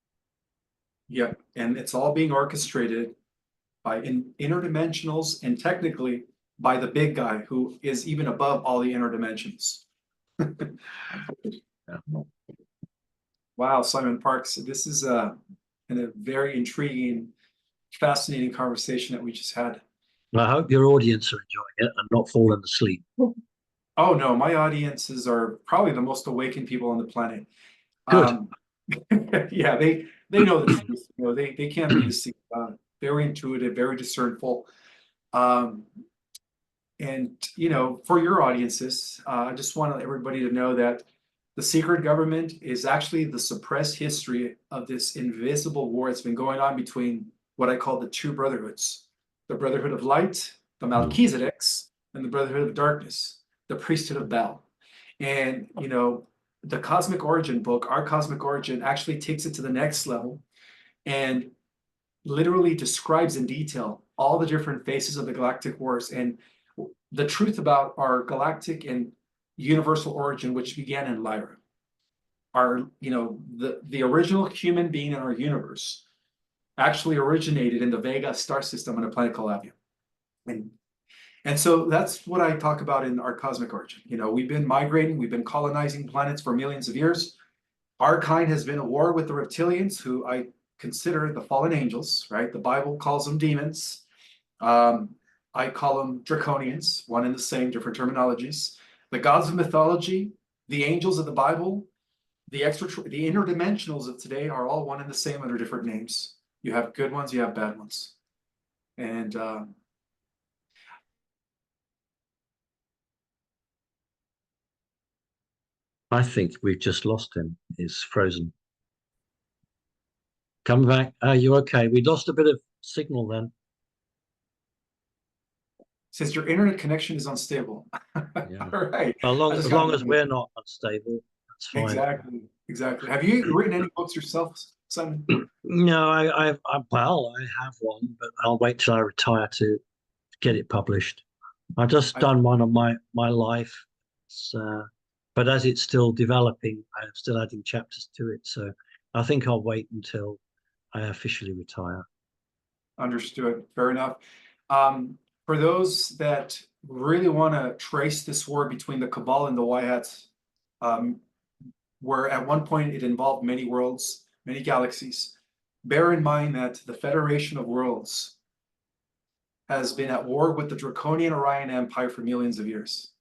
Yeah, and it's all being orchestrated by interdimensionals, and technically by the big guy who is even above all the interdimensions. Yeah. Wow, Simon Parks, this is a very intriguing, fascinating conversation that we just had. I hope your audience are enjoying it and not falling asleep. Oh no, my audiences are probably the most awakened people on the planet. Good. Yeah, they know the truth. You know, they can't be deceived. Very intuitive, very discernful. And you know, for your audiences, I just want everybody to know that the secret government is actually the suppressed history of this invisible war that's been going on between what I call the two brotherhoods: the Brotherhood of Light, the Melchizedeks, and the Brotherhood of Darkness, the Priesthood of Babel. And you know, the Cosmic Origin book, Our Cosmic Origin, actually takes it to the next level and literally describes in detail all the different phases of the galactic wars and the truth about our galactic and universal origin, which began in Lyra. Our, you know, the original human being in our universe actually originated in the Vega star system on a planet called Avia. And so that's what I talk about in Our Cosmic Origin. You know, we've been migrating, we've been colonizing planets for millions of years. Our kind has been at war with the reptilians, who I consider the fallen angels, right? The Bible calls them demons. I call them draconians, one and the same, different terminologies. The gods of mythology, the angels of the Bible, the interdimensionals of today are all one and the same under different names. You have good ones, you have bad ones. And I think we've just lost him. He's frozen. Come back. Are you okay? We lost a bit of signal then. since your internet connection is unstable. Yeah. All right. As long as we're not unstable, that's fine. Exactly. Exactly. Have you written any books yourself, Simon? No, well, I have one, but I'll wait till I retire to get it published. I've just done one on my life. But as it's still developing, I'm still adding chapters to it. So I think I'll wait until I officially retire. Understood. Fair enough. For those that really want to trace this war between the Cabal and the White Hats, where at one point it involved many worlds, many galaxies, bear in mind that the Federation of Worlds has been at war with the Draconian Orion Empire for millions of years.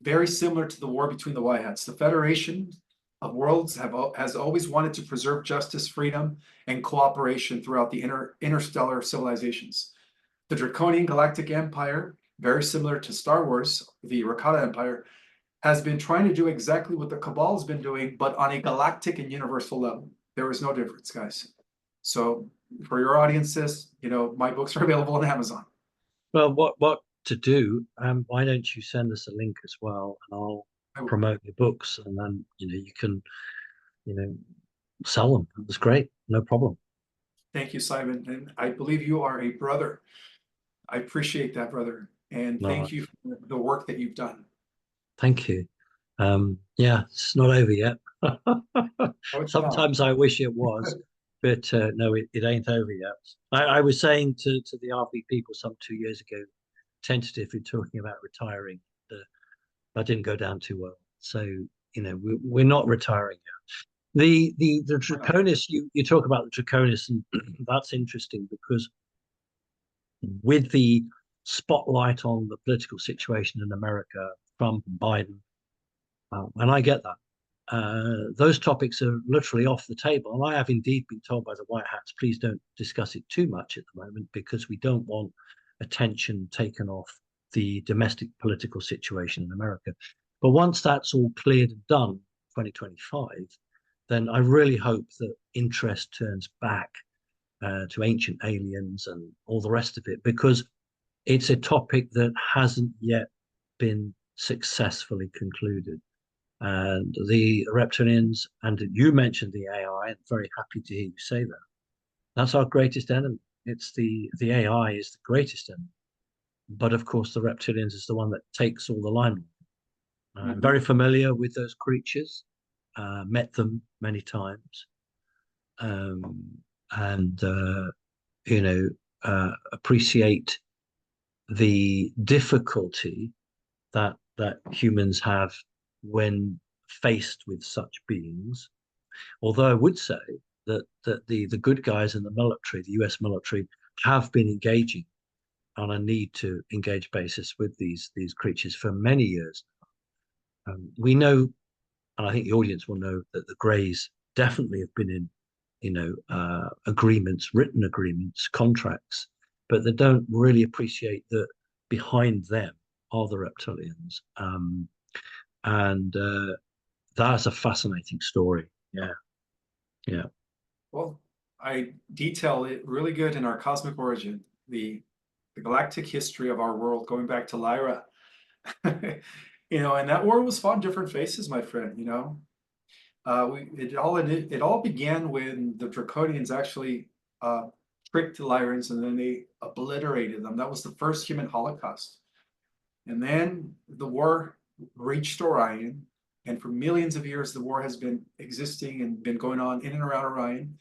Very similar to the war between the White Hats. The Federation of Worlds has always wanted to preserve justice, freedom, and cooperation throughout the interstellar civilizations. The Draconian Galactic Empire, very similar to Star Wars, the Rakata Empire, has been trying to do exactly what the Cabal has been doing, but on a galactic and universal level. There is no difference, guys. So for your audiences, you know, my books are available on Amazon. Well, what to do? Why don't you send us a link as well, and I'll promote your books, and then you can sell them. That's great, no problem. Thank you, Simon, and I believe you are a brother. I appreciate that, brother, and thank you for the work that you've done. Thank you. Yeah, it's not over yet. Sometimes I wish it was, but no, it ain't over yet. I was saying to the RV people some 2 years ago, tentatively talking about retiring. That didn't go down too well. So we're not retiring yet. The Draconis, you talk about the Draconis, and that's interesting because with the spotlight on the political situation in America, Trump and Biden, and I get that. Those topics are literally off the table. And I have indeed been told by the White Hats, please don't discuss it too much at the moment because we don't want attention taken off the domestic political situation in America. But once that's all cleared and done, 2025, then I really hope that interest turns back to ancient aliens and all the rest of it, because it's a topic that hasn't yet been successfully concluded. And the reptilians, and you mentioned the AI, I'm very happy to hear you say that. That's our greatest enemy. It's the AI is the greatest enemy. But of course, the reptilians is the one that takes all the limelight. I'm very familiar with those creatures, met them many times, and appreciate the difficulty that humans have when faced with such beings. Although I would say that the good guys in the military, the US military, have been engaging on a need to engage basis with these creatures for many years. We know, and I think the audience will know, that the Greys definitely have been in, agreements, written agreements, contracts, but they don't really appreciate that behind them are the reptilians. And that's a fascinating story. Yeah. Yeah. Well, I detail it really good in our Cosmic Origin, the galactic history of our world going back to Lyra. And that war was fought in different phases, my friend. It all began when the Draconians actually tricked the Lyrans and then they obliterated them. That was the first human Holocaust. And then the war reached Orion, and for millions of years, the war has been existing and been going on in and around Orion.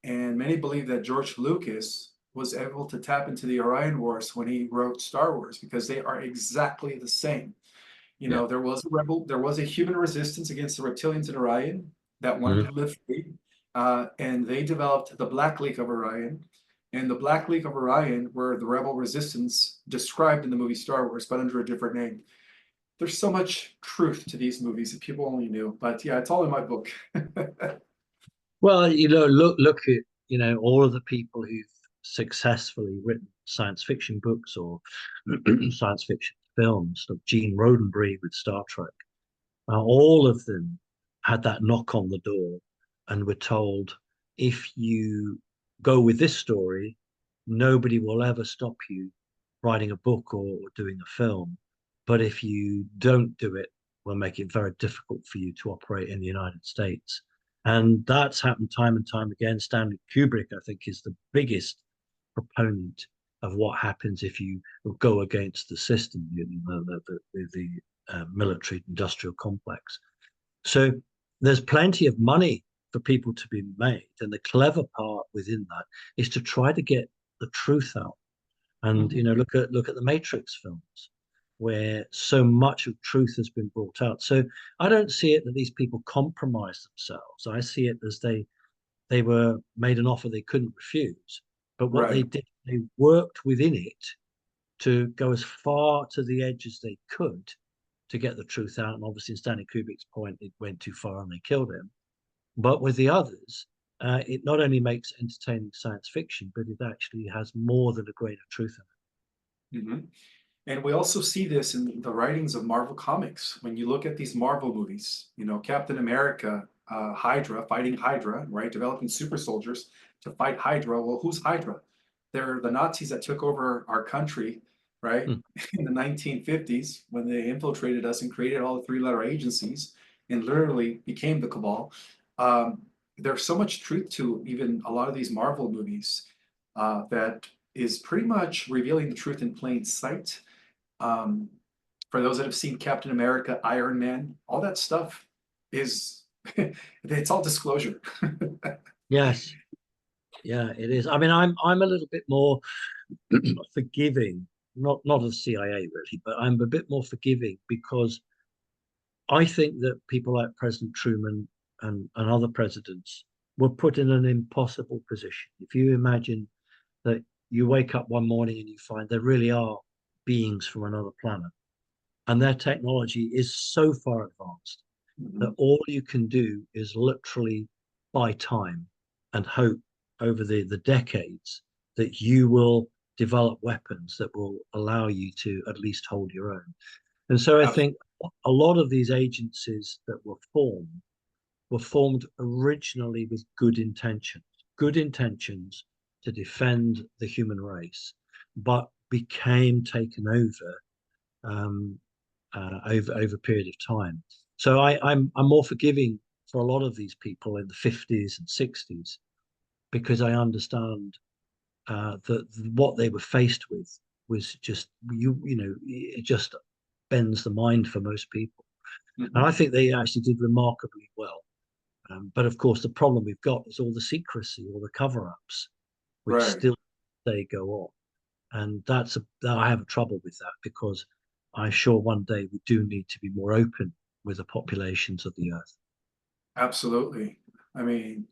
And many believe that George Lucas was able to tap into the Orion Wars when he wrote Star Wars, because they are exactly the same. Yeah. There was a human resistance against the reptilians in Orion that wanted Mhm. to live free, and they developed the Black League of Orion. And the Black League of Orion were the rebel resistance described in the movie Star Wars, but under a different name. There's so much truth to these movies that people only knew, but yeah, it's all in my book. Well, look at all of the people who've successfully written science fiction books or science fiction films, like Gene Roddenberry with Star Trek. All of them had that knock on the door and were told, if you go with this story, nobody will ever stop you writing a book or doing a film. But if you don't do it, we'll make it very difficult for you to operate in the United States. And that's happened time and time again. Stanley Kubrick, I think, is the biggest proponent of what happens if you go against the system, the military industrial complex. So there's plenty of money for people to be made. And the clever part within that is to try to get the truth out. And look at the Matrix films, where so much of truth has been brought out. So I don't see it that these people compromise themselves. I see it as they were made an offer they couldn't refuse. But what they Right. did, they worked within it to go as far to the edge as they could to get the truth out. And obviously, in Stanley Kubrick's point, it went too far and they killed him. But with the others, it not only makes entertaining science fiction, but it actually has more than a grain of truth in it. Hmm. And we also see this in the writings of Marvel Comics. When you look at these Marvel movies, Captain America, Hydra, fighting Hydra, right? Developing super soldiers to fight Hydra. Well, who's Hydra? They're the Nazis that took over our country, right? Hmm. In the 1950s, when they infiltrated us and created all the three-letter agencies and literally became the cabal. There's so much truth to even a lot of these Marvel movies that is pretty much revealing the truth in plain sight. Um, for those that have seen Captain America, Iron Man, all that stuff is it's all disclosure. Yes, yeah, it is. I mean, I'm a little bit more forgiving, not of the CIA really, but I'm a bit more forgiving because I think that people like President Truman and other presidents were put in an impossible position. If you imagine that you wake up one morning and you find there really are beings from another planet, and their technology is so far advanced that Mhm. all you can do is literally buy time and hope over the decades that you will develop weapons that will allow you to at least hold your own. And so I think a lot of these agencies that were formed originally with good intentions to defend the human race. But became taken over a period of time. So I'm more forgiving for a lot of these people in the 50s and 60s because I understand that what they were faced with was just it just bends the mind for most people. Mhm. And I think they actually did remarkably well. But of course, the problem we've got is all the secrecy, all the cover-ups, which Right. still they go on. And I have trouble with that because I'm sure one day we do need to be more open with the populations of the earth. Absolutely. I mean,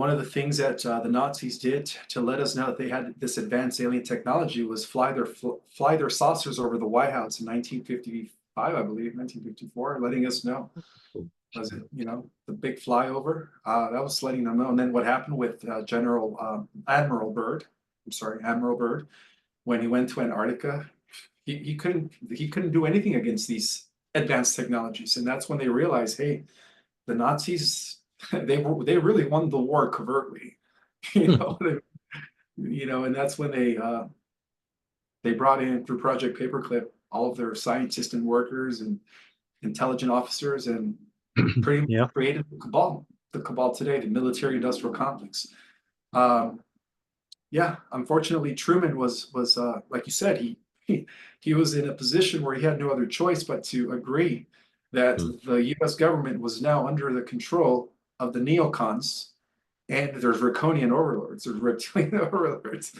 one of the things that the Nazis did to let us know that they had this advanced alien technology was fly their saucers over the White House in 1955, I believe, 1954, letting us know. Was it, the big flyover? That was letting them know. And then what happened with Admiral Byrd? I'm sorry, Admiral Byrd, when he went to Antarctica, he couldn't do anything against these advanced technologies, and that's when they realized, hey, the Nazis they really won the war covertly, you know, and that's when they brought in through Project Paperclip all of their scientists and workers and intelligent officers and pretty much Yeah. created the cabal today, the military-industrial complex. Um, yeah, unfortunately, Truman was like you said, he was in a position where he had no other choice but to agree that the U.S. government was now under the control of the neocons and there's draconian overlords or reptilian overlords,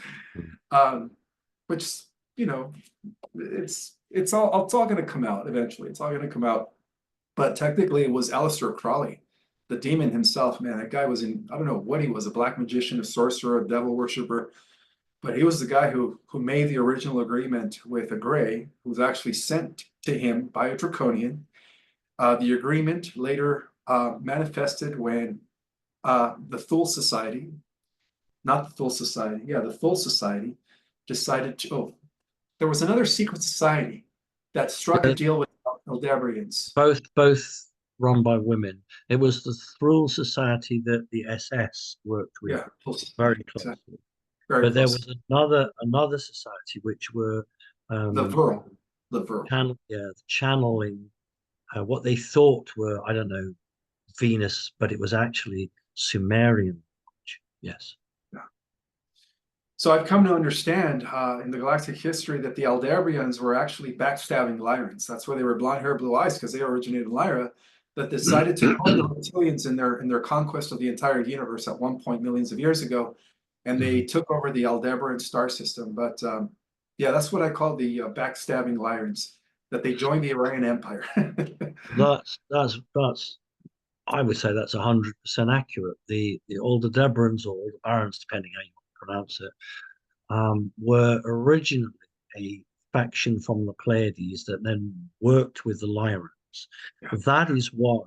um, which you know, it's all going to come out eventually. It's all going to come out. But technically, it was Aleister Crowley, the demon himself. Man, that guy was I don't know what he was, a black magician, a sorcerer, a devil worshiper. But he was the guy who made the original agreement with a Gray, who was actually sent to him by a Draconian. The agreement later manifested when the Thule Society, not the Thule Society, yeah, the Thule Society decided to, there was another secret society that struck a deal with Eldebrians. Both run by women. It was the Thule Society that the SS worked with Yeah, Thule Society, very exactly. closely. Very But there close. was another society which were The Vril. The Vril. channeling what they thought were, I don't know, Venus, but it was actually Sumerian. Yes. Yeah. So I've come to understand in the galactic history that the Aldebrians were actually backstabbing Lyrans. That's why they were blonde hair, blue eyes, because they originated in Lyra, that decided to join the reptilians in their conquest of the entire universe at one point millions of years ago, and they took over the Aldebaran star system. But yeah, that's what I call the backstabbing Lyrans, that they joined the Iranian Empire. That's I would say that's 100% accurate. The Aldebaran's or Aldebarans, depending how you pronounce it, were originally a faction from the Pleiades that then worked with the Lyrans. Yeah. That is why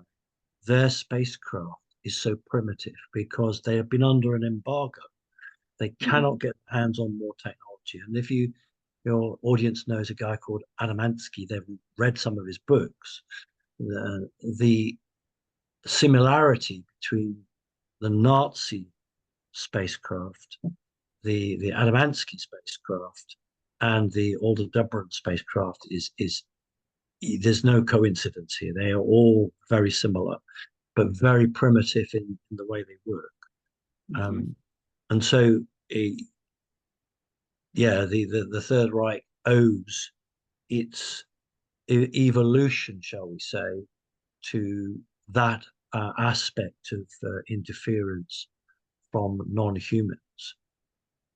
their spacecraft is so primitive, because they have been under an embargo. They cannot get hands on more technology. And if your audience knows a guy called Adamansky, they've read some of his books. The similarity between the Nazi spacecraft, the Adamansky spacecraft, and the Aldebaran spacecraft is there's no coincidence here. They are all very similar, but very primitive in the way they work. And so, yeah, the Third Reich owes its evolution, shall we say, to that aspect of interference from non-humans.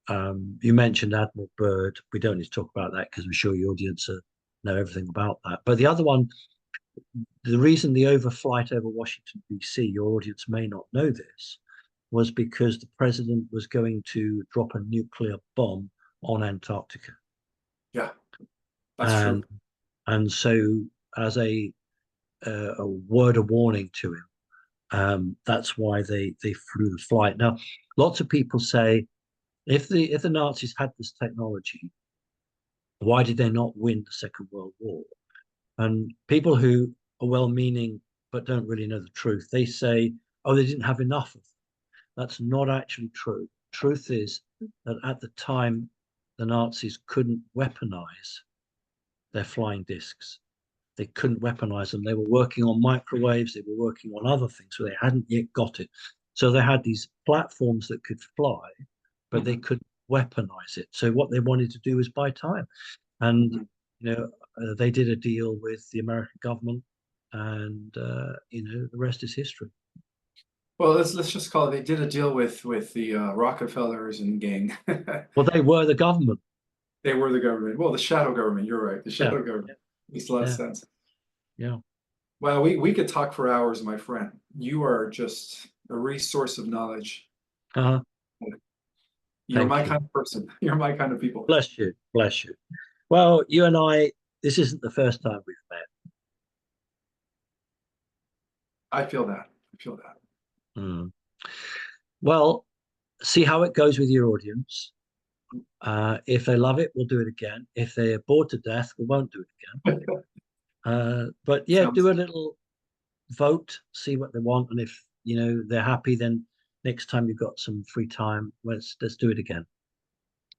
You mentioned Admiral Byrd. We don't need to talk about that because I'm sure your audience know everything about that. But the other one, the reason the overflight over Washington, D.C., your audience may not know this, was because the president was going to drop a nuclear bomb on Antarctica. Yeah, that's true. And so, as a word of warning to him, that's why they flew the flight. Now, lots of people say, if the Nazis had this technology, why did they not win the Second World War? And people who are well-meaning but don't really know the truth, they say, oh, they didn't have enough of them. That's not actually true. Truth is that at the time, the Nazis couldn't weaponize their flying discs. They couldn't weaponize them. They were working on microwaves. They were working on other things, so they hadn't yet got it. So they had these platforms that could fly, but they couldn't weaponize it. So what they wanted to do was buy time. And, they did a deal with the American government, and, the rest is history. Well, let's just call it. They did a deal with the Rockefellers and gang. Well, they were the government. They were the government. Well, the shadow government. You're right. The shadow Yeah. government makes a lot of Yeah. sense. Yeah. Well, we could talk for hours, my friend. You are just a resource of knowledge. Uh-huh. You're Thank my you. kind of person. You're my kind of people. Bless you. Bless you. Well, you and I, this isn't the first time we've met. I feel that. I feel that. Mm. Well, see how it goes with your audience. If they love it, we'll do it again. If they're bored to death, we won't do it again. But yeah, Sounds do a little vote, see what they want, and if they're happy, then next time you've got some free time, let's do it again.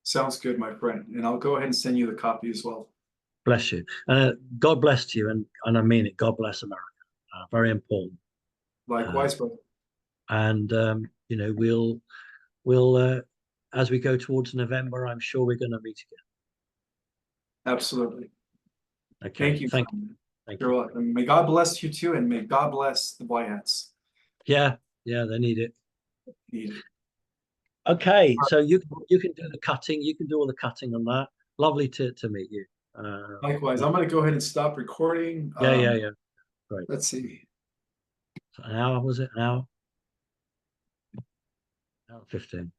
sounds good, my friend. And I'll go ahead and send you the copy as well. Bless you. God bless you, and I mean it. God bless America. Very important. Likewise, brother. And we'll as we go towards November, I'm sure we're going to meet Absolutely. again. Okay. Thank you. Thank you. You're welcome. May God bless you too, and may God bless the white hats. Yeah, they need it. Need it. Okay, so you can do the cutting. You can do all the cutting on that. Lovely to meet you. Likewise. I'm going to go ahead and stop recording. Yeah. Great. Let's see. An hour, was it? An hour? Hour 15.